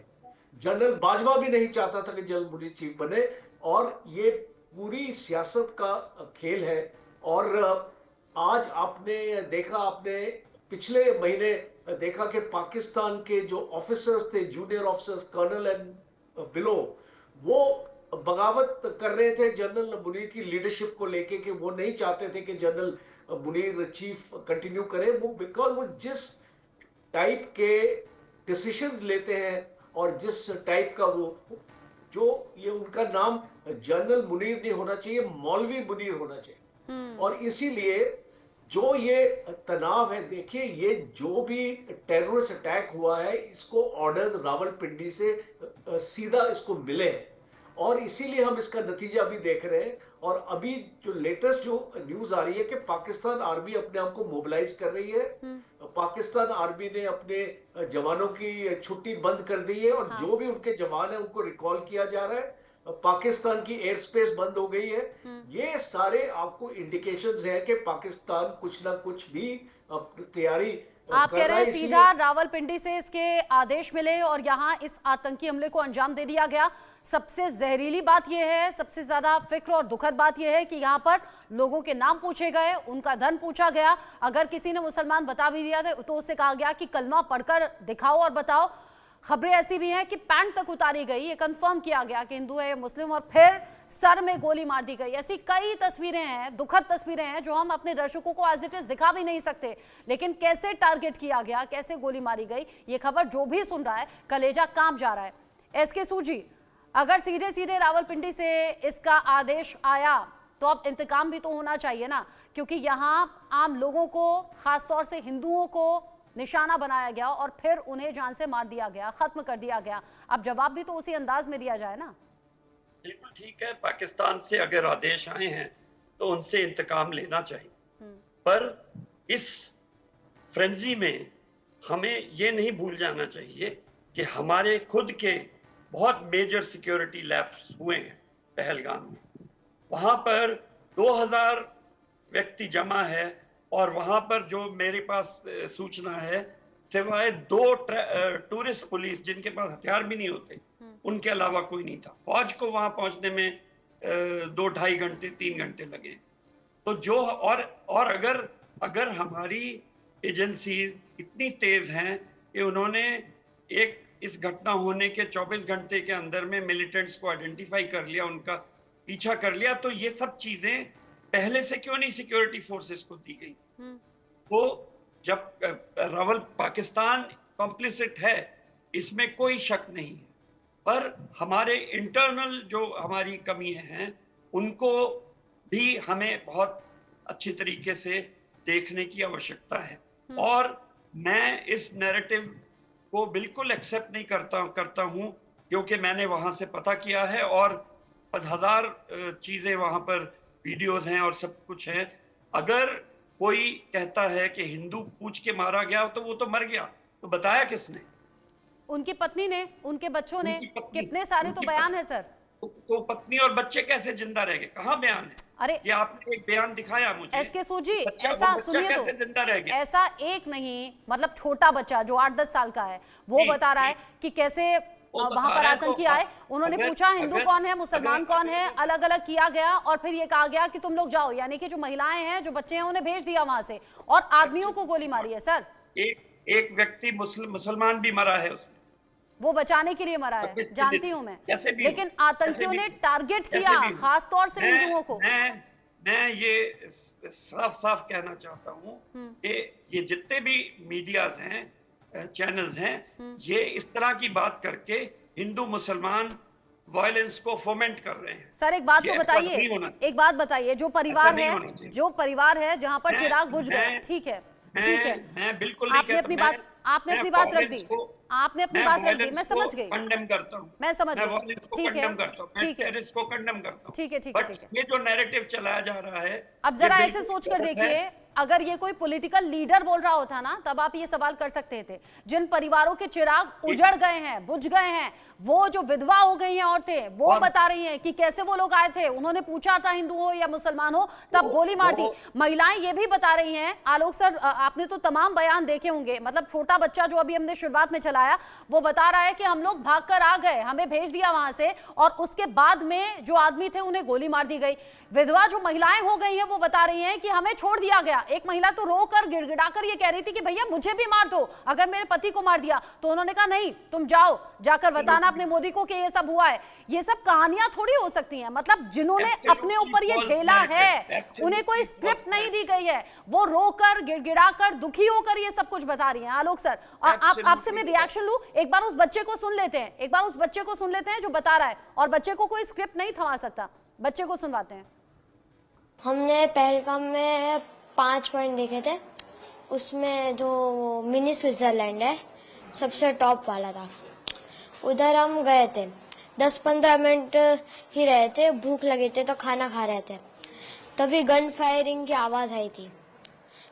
जनरल बाजवा भी नहीं चाहता था कि जनरल मुनीर चीफ बने। और ये पूरी सियासत का खेल है। और आज आपने देखा, आपने पिछले महीने देखा कि पाकिस्तान के जो ऑफिसर्स थे, junior officers, colonel and below, वो बगावत कर रहे थे जनरल मुनीर की लीडरशिप को लेके कि वो नहीं चाहते थे कि जनरल मुनीर चीफ कंटिन्यू करे। वो बिकॉज वो जिस टाइप के डिसीजंस लेते हैं और जिस टाइप का वो जो ये उनका नाम जनरल मुनीर नहीं होना चाहिए, मौलवी मुनीर होना चाहिए। और इसीलिए जो ये तनाव है, देखिए ये जो भी टेररिस्ट अटैक हुआ है इसको ऑर्डर्स रावलपिंडी से सीधा इसको मिले और इसीलिए हम इसका नतीजा अभी देख रहे हैं। और अभी जो लेटेस्ट जो न्यूज आ रही है कि पाकिस्तान आर्मी अपने आप को मोबिलाइज कर रही है। पाकिस्तान आर्मी ने अपने जवानों की छुट्टी बंद कर दी है और जो भी उनके जवान है उनको रिकॉल किया जा रहा है। पाकिस्तान की एयर स्पेस बंद हो गई है। ये सारे आपको इंडिकेशंस है कि पाकिस्तान कुछ ना कुछ भी तैयारी आप कह रहे हैं सीधा रावलपिंडी से इसके आदेश मिले और यहाँ इस आतंकी हमले को अंजाम दे दिया गया। सबसे जहरीली बात यह है, सबसे ज्यादा फिक्र और दुखद बात यह है कि यहाँ पर लोगों के नाम पूछे गए, उनका धर्म पूछा गया। अगर किसी ने मुसलमान बता भी दिया था तो उससे कहा गया कि कलमा पढ़कर दिखाओ और बताओ। खबरें ऐसी भी हैं कि पैंट तक उतारी गई, ये कंफर्म किया गया कि हिंदू है या मुस्लिम, और फिर सर में गोली मार दी गई। ऐसी कई तस्वीरें हैं, दुखद तस्वीरें हैं जो हम अपने दर्शकों को एज इट इज दिखा भी नहीं सकते। लेकिन कैसे टारगेट किया गया, कैसे गोली मारी गई, ये खबर जो भी सुन रहा है कलेजा कांप जा रहा है। एसके सूद जी, अगर सीधे सीधे रावलपिंडी से इसका आदेश आया तो अब इंतकाम भी तो होना चाहिए ना, क्योंकि यहाँ आम लोगों को, खासतौर से हिंदुओं को निशाना बनाया गया और फिर उन्हें जान से मार दिया गया, खत्म कर दिया गया। अब जवाब भी तो उसी अंदाज में दिया जाए ना। बिल्कुल ठीक है, पाकिस्तान से अगर आदेश आए हैं तो उनसे इंतकाम लेना चाहिए, पर इस फ्रेंजी में हमें ये नहीं भूल जाना चाहिए कि हमारे खुद के बहुत मेजर सिक्योरिटी लैप्स हुए हैं पहलगाम में। वहां पर 2000 व्यक्ति जमा है और वहां पर जो मेरे पास सूचना है, सिवाय 2 टूरिस्ट पुलिस जिनके पास हथियार भी नहीं होते, उनके अलावा कोई नहीं था। फौज को वहां पहुंचने में 2-2.5 घंटे 3 घंटे लगे। तो जो और अगर हमारी एजेंसी इतनी तेज हैं कि उन्होंने इस घटना होने के 24 घंटे के अंदर में मिलिटेंट्स को आइडेंटिफाई कर लिया, उनका पीछा कर लिया, तो ये सब चीजें पहले से क्यों नहीं सिक्योरिटी फोर्सेस को दी गई? वो जब पाकिस्तान कॉम्प्लिसिट है, इसमें कोई शक नहीं है, पर हमारे इंटरनल जो हमारी कमियां हैं उनको भी हमें बहुत अच्छी तरीके से देखने की आवश्यकता है। और मैं इस नैरेटिव को बिल्कुल एक्सेप्ट नहीं करता हूं क्योंकि मैंने वहां से पता किया है और 1000 चीजें वहां पर वीडियोस हैं और सब कुछ है। अगर कोई कहता है कि हिंदू पूछ के मारा गया तो वो तो मर गया, तो बताया किसने? उनकी पत्नी ने, उनके बच्चों ने, कितने सारे तो बयान है सर। तो पत्नी और बच्चे कैसे जिंदा रह गए? कहाँ बयान है? अरे ये आपने एक बयान दिखाया मुझे। एसके सूद जी, ऐसा सुनिए तो, जिंदा रह गया? ऐसा एक नहीं, मतलब छोटा बच्चा जो 8-10 साल का है वो बता रहा है कि कैसे वहां पर आतंकी आए। उन्होंने पूछा हिंदू कौन है, मुसलमान कौन है, अलग अलग किया गया और फिर ये कहा गया कि तुम लोग जाओ, यानी कि जो महिलाएं हैं, जो बच्चे हैं, उन्हें भेज दिया वहां से और आदमियों को गोली मारी है सर। एक व्यक्ति मुसलमान भी मरा है उसमें, वो बचाने के लिए मरा है, जानती हूँ मैं, लेकिन आतंकियों ने टारगेट किया खास तौर से हिंदुओं को। मैं ये साफ साफ कहना चाहता हूँ कि ये जितने भी मीडियाज हैं, चैनल्स हैं, ये इस तरह की बात करके हिंदू मुसलमान वायलेंस को फोमेंट कर रहे हैं। सर एक बात तो बताइए, एक बात बताइए, जो परिवार है जहाँ पर चिराग बुझ गए, ठीक है, मैं बिल्कुल नहीं आपने अपनी बात रख दी, आपने अपनी बात रख दी, मैं समझ गई, कंडेम करता हूँ, मैं समझ गई, ठीक है, इसको कंडेम करता हूँ, ठीक है। ये जो नैरेटिव चलाया जा रहा है, अब जरा ऐसे सोच कर देखिए, अगर ये कोई पॉलिटिकल लीडर बोल रहा होता ना, तब आप ये सवाल कर सकते थे। जिन परिवारों के चिराग उजड़ गए हैं, बुझ गए हैं, वो जो विधवा हो गई हैं औरतें, वो बता रही हैं कि कैसे वो लोग आए थे, उन्होंने पूछा था हिंदू हो या मुसलमान हो, तब गोली मार दी। महिलाएं ये भी बता रही हैं, आलोक सर आपने तो तमाम बयान देखे होंगे, मतलब छोटा बच्चा जो अभी हमने शुरुआत में चलाया, वो बता रहा है कि हम लोग भागकर आ गए, हमें भेज दिया वहां से और उसके बाद में जो आदमी थे उन्हें गोली मार दी गई। विधवा जो महिलाएं हो गई हैं वो बता रही हैं कि हमें छोड़ दिया गया। एक महिला तो रोकर गिड़गिड़ाकर ये कह रही थी कि भैया मुझे भी मार दो अगर मेरे पति को मार दिया, तो उन्होंने कहा नहीं, तुम जाओ, जाकर बताना अपने मोदी को कि ये सब हुआ है। ये सब कहानियां थोड़ी हो सकती हैं, मतलब जिन्होंने अपने ऊपर ये झेला है उन्हें कोई स्क्रिप्ट नहीं दी गई है, वो रोकर गिड़गिड़ाकर दुखी होकर ये सब कुछ बता रही हैं। आलोक सर आपसे मैं रिएक्शन लूं, एक बार उस बच्चे को सुन लेते हैं, जो बता रहा है, और बच्चे को कोई स्क्रिप्ट नहीं थमा सकता, बच्चे को सुनवाते हैं। हमने पहलगाम में 5 पॉइंट देखे थे, उसमें जो मिनी स्विट्जरलैंड है सबसे टॉप वाला था। उधर हम गए थे, 10-15 मिनट ही रहे थे, भूख लगी थी तो खाना खा रहे थे, तभी गन फायरिंग की आवाज आई थी।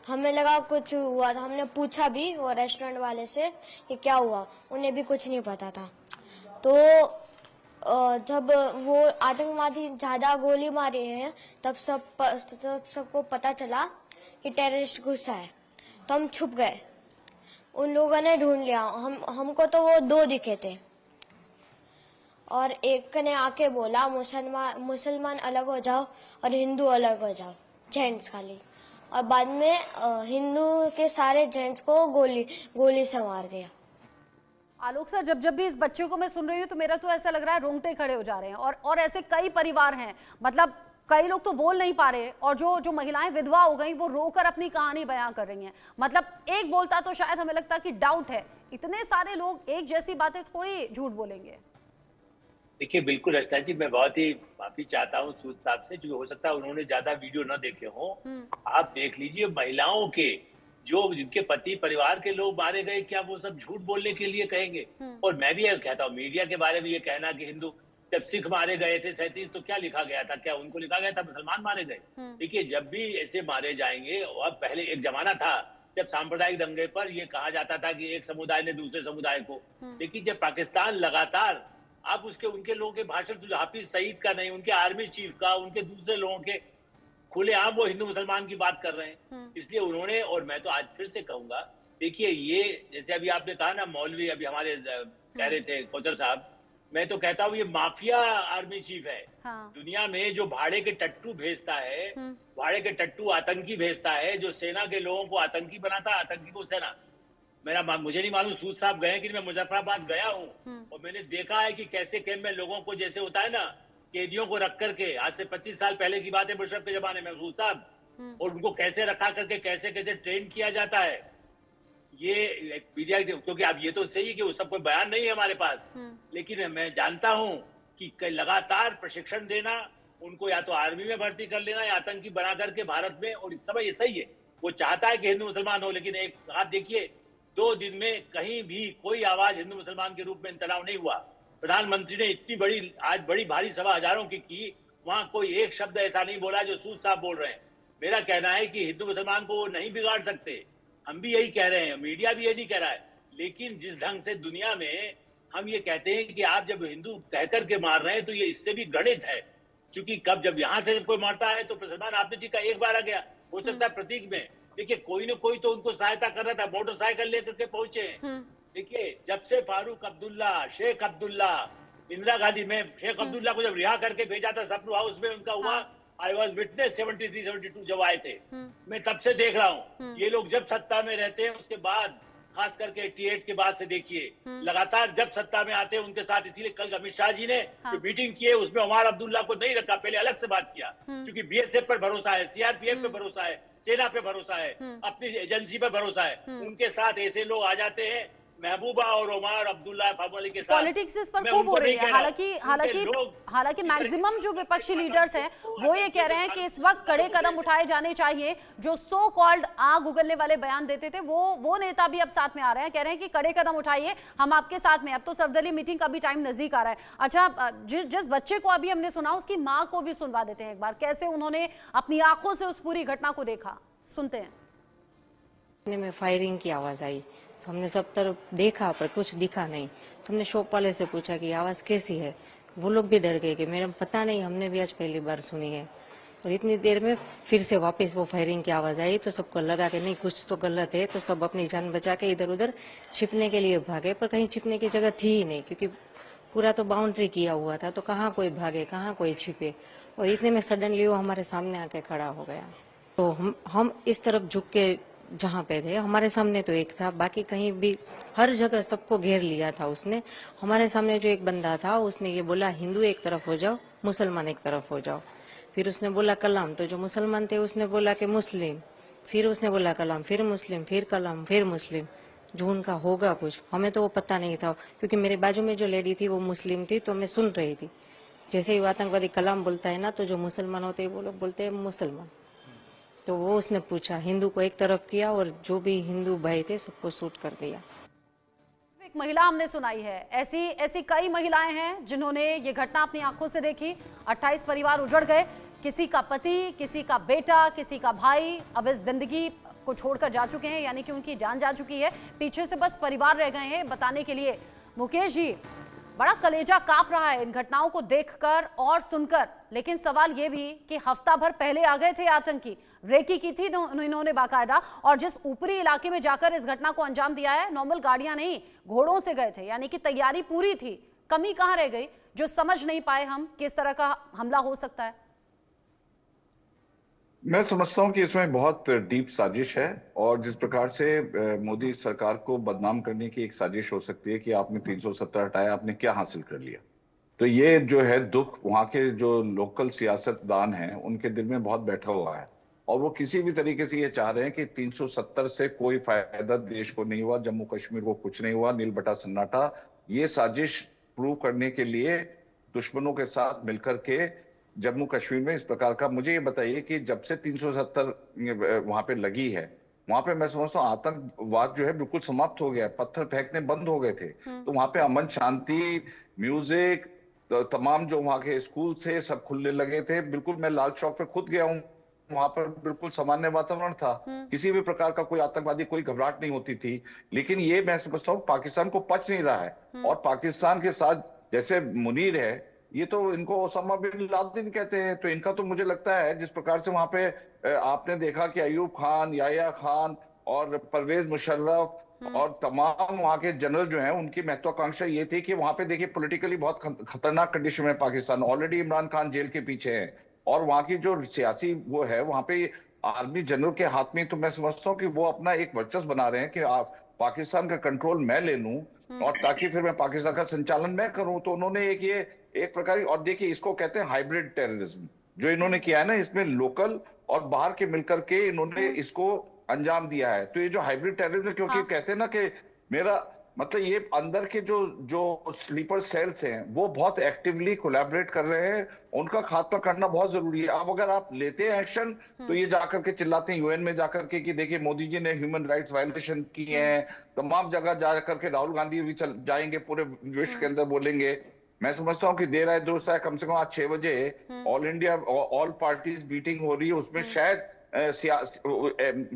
हमें लगा कुछ हुआ था, हमने पूछा भी वो रेस्टोरेंट वाले से कि क्या हुआ, उन्हें भी कुछ नहीं पता था। तो जब वो आतंकवादी ज्यादा गोली मारी है तब सबको पता चला कि टेररिस्ट घुसा है, तो हम छुप गए। उन लोगों ने ढूंढ लिया, हमको तो वो 2 दिखे थे और एक ने आके बोला मुसलमान अलग हो जाओ और हिंदू अलग हो जाओ, जेंट्स खाली, और बाद में हिंदू के सारे जेंट्स को गोली से मार दिया। आलोक सर जब भी इस बच्चे को मैं सुन रही हूँ तो मेरा तो ऐसा लग रहा है रोंगटे खड़े हो जा रहे हैं, और ऐसे कई परिवार हैं, मतलब कई लोग तो बोल नहीं पा रहे, और जो महिलाएं विधवा हो गई वो रोकर अपनी कहानी बयां कर रही हैं। मतलब एक बोलता तो शायद हमें लगता कि डाउट है, इतने सारे लोग एक जैसी बातें थोड़ी झूठ बोलेंगे। देखिए बिल्कुल रचना जी, मैं बहुत ही माफी चाहता हूँ सूद साहब से, जो हो सकता है उन्होंने ज्यादा वीडियो न देखे हो। आप देख लीजिए महिलाओं के जो जिनके पति परिवार के लोग मारे गए, क्या वो सब झूठ बोलने के लिए कहेंगे? और मैं भी ये कहता हूँ, मीडिया के बारे में ये कहना कि हिंदू, जब सिख मारे गए थे 37 तो क्या लिखा गया था? क्या उनको लिखा गया था मुसलमान मारे गए? देखिए जब भी ऐसे मारे जाएंगे, और पहले एक जमाना था जब सांप्रदायिक दंगे पर ये कहा जाता था कि एक समुदाय ने दूसरे समुदाय को, लेकिन जब पाकिस्तान लगातार आप उनके लोगों के भाषण, हाफिज सईद का नहीं, उनके आर्मी चीफ का, उनके दूसरे लोगों के खुलेआम वो हिंदू मुसलमान की बात कर रहे हैं। इसलिए उन्होंने, और मैं तो आज फिर से कहूंगा, देखिए ये जैसे अभी आपने कहा ना, मौलवी अभी हमारे कह रहे थे कोचर साहब, मैं तो कहता हूँ ये माफिया आर्मी चीफ है। दुनिया में जो भाड़े के टट्टू भेजता है, भाड़े के टट्टू आतंकी भेजता है, जो सेना के लोगों को आतंकी बनाता है, आतंकी को सेना। मुझे नहीं मालूम सूद साहब गए कि मैं मुजफ्फराबाद गया हूँ, और मैंने देखा है कि कैसे कैंप में लोगों को, जैसे होता है ना कैदियों को रख करके, आज से 25 साल पहले की बात है मुशर्रफ के जमाने में सूद साहब, और उनको कैसे रखा करके कैसे कैसे ट्रेन किया जाता है। ये मीडिया, क्योंकि अब ये तो सही है कि उस सब कोई बयान नहीं है हमारे पास, लेकिन मैं जानता हूं कि लगातार प्रशिक्षण देना, उनको या तो आर्मी में भर्ती कर लेना या आतंकी बना करके भारत में, और इस समय ये सही है, वो चाहता है कि हिंदू मुसलमान हो, लेकिन एक आप देखिए 2 दिन में कहीं भी कोई आवाज हिंदू मुसलमान के रूप में तनाव नहीं हुआ। प्रधानमंत्री ने इतनी बड़ी आज बड़ी भारी सभा हजारों की वहां कोई एक शब्द ऐसा नहीं बोला जो सूद साफ बोल रहे हैं। मेरा कहना है कि हिंदू मुसलमान को वो नहीं बिगाड़ सकते, हम भी यही कह रहे हैं, मीडिया भी यही कह रहा है। लेकिन जिस ढंग से दुनिया में हम ये कहते हैं कि आप जब हिंदू कहकर के मार रहे हैं तो ये इससे भी गणित है, क्योंकि कब जब यहाँ से कोई मारता है तो सलमान आपने जी का एक बार आ गया, हो सकता है प्रतीक में, देखिए कोई ना कोई तो उनको सहायता कर रहा था, मोटरसाइकिल लेकर के पहुंचे। देखिए जब से फारूक अब्दुल्ला, शेख अब्दुल्ला, इंदिरा गांधी में शेख अब्दुल्ला को जब रिहा करके भेजा था सपनू हाउस में उनका हुआ, आई वॉज विटनेस 73-72 जब आए थे, मैं तब से देख रहा हूँ ये लोग जब सत्ता में रहते हैं उसके बाद, खास करके 88 के बाद से देखिए लगातार जब सत्ता में आते हैं उनके साथ। इसीलिए कल अमित शाह जी ने जो मीटिंग की है उसमें उमर अब्दुल्ला को नहीं रखा, पहले अलग से बात किया, क्योंकि बीएसएफ पर भरोसा है, सीआरपीएफ पे भरोसा है, सेना पे भरोसा है, अपनी एजेंसी पे भरोसा है। उनके साथ ऐसे लोग आ जाते हैं, महबूबा और उमर अब्दुल्ला फामली के साथ पॉलिटिक्स इस पर खूब हो रही है। हालांकि मैक्सिमम जो विपक्षी लीडर्स हैं वो ये कह रहे हैं कि इस वक्त कड़े कदम उठाए जाने चाहिए। जो सो कॉल्ड आग उगलने वाले बयान देते थे वो नेता भी अब साथ में आ रहे हैं, कह रहे हैं कि कड़े कदम उठाइए, हम आपके साथ में। अब तो सर्वदलीय मीटिंग का भी टाइम नजदीक आ रहा है। अच्छा, जिस बच्चे को अभी हमने सुना उसकी माँ को भी सुनवा देते हैं एक बार, कैसे उन्होंने अपनी आंखों से उस पूरी घटना को देखा, सुनते हैं। में फायरिंग की आवाज आई तो हमने सब तरफ देखा पर कुछ दिखा नहीं। तो हमने शॉप वाले से पूछा कि आवाज कैसी है, वो लोग भी डर गए कि मैडम पता नहीं, हमने भी आज पहली बार सुनी है। और इतनी देर में फिर से वापस वो फायरिंग की आवाज आई तो सबको लगा कि नहीं कुछ तो गलत है, तो सब अपनी जान बचा के इधर उधर छिपने के लिए भागे, पर कहीं छिपने की जगह थी ही नहीं, क्योंकि पूरा तो बाउंड्री किया हुआ था, तो कहाँ कोई भागे कहाँ कोई छिपे। और इतने में सडनली वो हमारे सामने आके खड़ा हो गया। तो हम इस तरफ झुक के जहाँ पे थे, हमारे सामने तो एक था, बाकी कहीं भी हर जगह सबको घेर लिया था उसने। हमारे सामने जो एक बंदा था उसने ये बोला हिंदू एक तरफ हो जाओ, मुसलमान एक तरफ हो जाओ। फिर उसने बोला कलाम, तो जो मुसलमान थे उसने बोला कि मुस्लिम, फिर उसने बोला कलाम, फिर मुस्लिम, फिर कलाम, फिर मुस्लिम। जो उनका होगा कुछ हमें तो वो पता नहीं था, क्योंकि मेरे बाजू में जो लेडी थी वो मुस्लिम थी, तो मैं सुन रही थी। जैसे ही आतंकवादी कलाम बोलता है ना, तो जो मुसलमान होते हैं वो लोग बोलते हैं मुसलमान। तो वो उसने पूछा, हिंदू को एक तरफ किया और जो भी हिंदू भाई थे सबको शूट कर दिया। एक महिला हमने सुनाई है, ऐसी कई महिलाएं हैं जिन्होंने ये घटना अपनी आंखों से देखी। 28 परिवार उजड़ गए, किसी का पति, किसी का बेटा, किसी का भाई अब इस जिंदगी को छोड़कर जा चुके हैं, यानी कि उनकी जान जा चुकी है, पीछे से बस परिवार रह गए हैं बताने के लिए। मुकेश जी, बड़ा कलेजा कांप रहा है इन घटनाओं को देखकर और सुनकर, लेकिन सवाल ये भी कि हफ्ता भर पहले आ गए थे आतंकी, रेकी की थी इन्होंने बाकायदा, और जिस ऊपरी इलाके में जाकर इस घटना को अंजाम दिया है, नॉर्मल गाड़ियां नहीं घोड़ों से गए थे, यानी कि तैयारी पूरी थी। कमी कहां रह गई जो समझ नहीं पाए हम किस तरह का हमला हो सकता है? मैं समझता हूं कि इसमें बहुत डीप साजिश है, और जिस प्रकार से मोदी सरकार को बदनाम करने की एक साजिश हो सकती है कि आपने 370 हटाया, आपने क्या हासिल कर लिया। तो ये जो है दुख वहां के जो लोकल सियासतदान हैं उनके दिल में बहुत बैठा हुआ है, और वो किसी भी तरीके से ये चाह रहे हैं कि 370 से कोई फायदा देश को नहीं हुआ, जम्मू कश्मीर को कुछ नहीं हुआ, नील बटा सन्नाटा। ये साजिश प्रूव करने के लिए दुश्मनों के साथ मिलकर के जम्मू कश्मीर में इस प्रकार का, मुझे ये बताइए कि जब से 370 वहां पे लगी है, वहां पे मैं समझता हूँ आतंकवाद जो है बिल्कुल समाप्त हो गया, पत्थर फेंकने बंद हो गए थे। तो वहां पे अमन शांति, म्यूजिक, तमाम जो वहां के स्कूल थे सब खुलने लगे थे। बिल्कुल मैं लाल चौक पे खुद गया हूँ, वहां पर बिल्कुल सामान्य वातावरण था, किसी भी प्रकार का कोई आतंकवादी, कोई घबराहट नहीं होती थी। लेकिन ये मैं समझता हूँ पाकिस्तान को पच नहीं रहा है, और पाकिस्तान के साथ जैसे मुनीर है, ये तो इनको ओसामा बिन लादेन कहते हैं। तो इनका तो मुझे लगता है जिस प्रकार से वहां पे आपने देखा कि अयूब खान, याया खान और परवेज मुशर्रफ और तमाम वहां के जनरल जो हैं, उनकी महत्वाकांक्षा ये थी कि वहां पे देखिए पॉलिटिकली बहुत खतरनाक कंडीशन में पाकिस्तान, ऑलरेडी इमरान खान जेल के पीछे है, और वहां की जो सियासी वो है वहां पे आर्मी जनरल के हाथ में। तो मैं समझता हूँ कि वो अपना एक वर्चस्व बना रहे हैं कि आप पाकिस्तान का कंट्रोल मैं ले लूं, और ताकि फिर मैं पाकिस्तान का संचालन मैं करूं। तो उन्होंने एक प्रकार, और देखिए इसको कहते हैं हाइब्रिड टेररिज्म, जो इन्होंने किया है ना, इसमें लोकल और बाहर के मिलकर के इन्होंने इसको अंजाम दिया है। तो ये जो हाइब्रिड टेररिज्म, क्योंकि कहते हैं ना कि मेरा मतलब ये अंदर के जो स्लीपर सेल्स हैं वो बहुत एक्टिवली कोलैबोरेट कर रहे हैं, उनका खात्मा करना बहुत जरूरी है। अब अगर आप लेते हैं एक्शन तो ये जाकर के चिल्लाते हैं यूएन में जाकर के कि देखिए मोदी जी ने ह्यूमन राइट्स वायलेशन की हैं, तमाम जगह जाकर के राहुल गांधी भी जाएंगे, पूरे विश्व के अंदर बोलेंगे। मैं समझता हूँ कि देर आए दुरुस्त आए, कम से कम आज 6 बजे all India all parties meeting हो रही है, उसमें शायद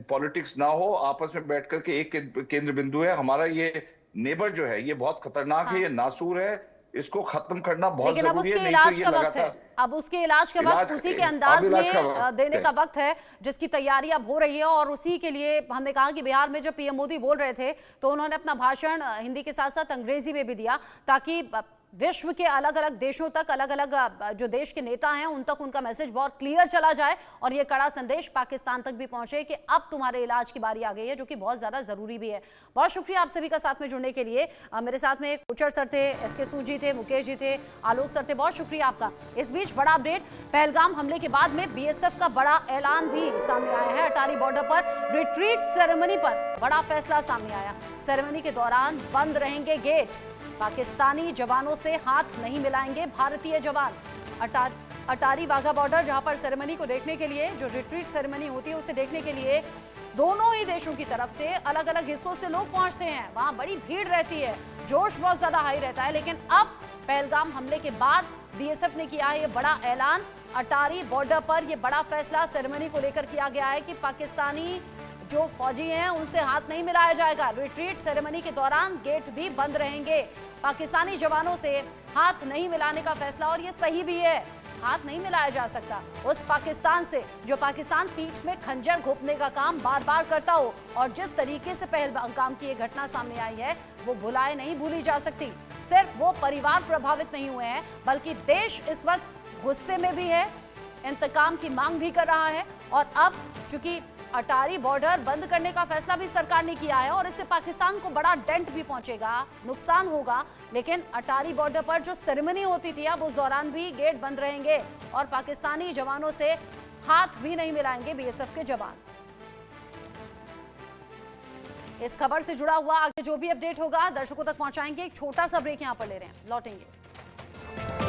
पॉलिटिक्स ना हो, आपस में बैठ करके एक केंद्र बिंदु है। हमारा ये नेबर जो है ये बहुत खतरनाक है, ये नासूर है, इसको खत्म करना बहुत जरूरी है। इलाज का वक्त है, अब उसके इलाज का वक्त उसी के अंदाज में देने का वक्त है जिसकी तैयारी अब हो रही है। और उसी के लिए हमने कहा कि बिहार में जब पीएम मोदी बोल रहे थे तो उन्होंने अपना भाषण हिंदी के साथ साथ अंग्रेजी में भी दिया, ताकि विश्व के अलग अलग देशों तक, अलग अलग जो देश के नेता हैं उन तक उनका मैसेज बहुत क्लियर चला जाए और ये कड़ा संदेश पाकिस्तान तक भी पहुंचे कि अब तुम्हारे इलाज की बारी आ गई है, जो कि बहुत ज्यादा जरूरी भी है। बहुत शुक्रिया आप सभी का साथ में जुड़ने के लिए। मेरे साथ में कोचर सर थे, एसके सूद जी थे, मुकेश जी थे, आलोक सर थे, बहुत शुक्रिया आपका। इस बीच बड़ा अपडेट, पहलगाम हमले के बाद में बीएसएफ का बड़ा ऐलान भी सामने आया है। अटारी बॉर्डर पर रिट्रीट सेरेमनी पर बड़ा फैसला सामने आया। सेरेमनी के दौरान बंद रहेंगे गेट, पाकिस्तानी जवानों से हाथ नहीं मिलाएंगे भारतीय जवान। अटारी वाघा बॉर्डर, जहां पर सेरेमनी को देखने के लिए, जो रिट्रीट सेरेमनी होती है उसे देखने के लिए दोनों ही देशों की तरफ से अलग अलग हिस्सों से लोग पहुंचते हैं। वहां बड़ी भीड़ रहती है, जोश बहुत ज्यादा हाई रहता है। लेकिन अब पहलगाम हमले के बाद बीएसएफ ने किया है ये बड़ा ऐलान। अटारी बॉर्डर पर यह बड़ा फैसला सेरेमनी को लेकर किया गया है कि पाकिस्तानी जो फौजी हैं उनसे हाथ नहीं मिलाया जाएगा। रिट्रीट सेरेमनी के दौरान गेट भी बंद रहेंगे। पाकिस्तानी जवानों से हाथ नहीं मिलाने का फैसला, और ये सही भी है, हाथ नहीं मिलाया जा सकता उस पाकिस्तान से जो पाकिस्तान पीठ में खंजर घोंपने का काम बार बार करता हो। और जिस तरीके से पहलगाम की ये घटना सामने आई है वो भुलाए नहीं भूली जा सकती। सिर्फ वो परिवार प्रभावित नहीं हुए हैं, बल्कि देश इस वक्त गुस्से में भी है, इंतकाम की मांग भी कर रहा है। और अब चूंकि अटारी बॉर्डर बंद करने का फैसला भी सरकार ने किया है और इससे पाकिस्तान को बड़ा डेंट भी पहुंचेगा, नुकसान होगा। लेकिन अटारी बॉर्डर पर जो सेरेमनी होती थी अब उस दौरान भी गेट बंद रहेंगे और पाकिस्तानी जवानों से हाथ भी नहीं मिलाएंगे बीएसएफ के जवान। इस खबर से जुड़ा हुआ आगे जो भी अपडेट होगा दर्शकों तक पहुंचाएंगे। एक छोटा सा ब्रेक यहां पर ले रहे हैं, लौटेंगे।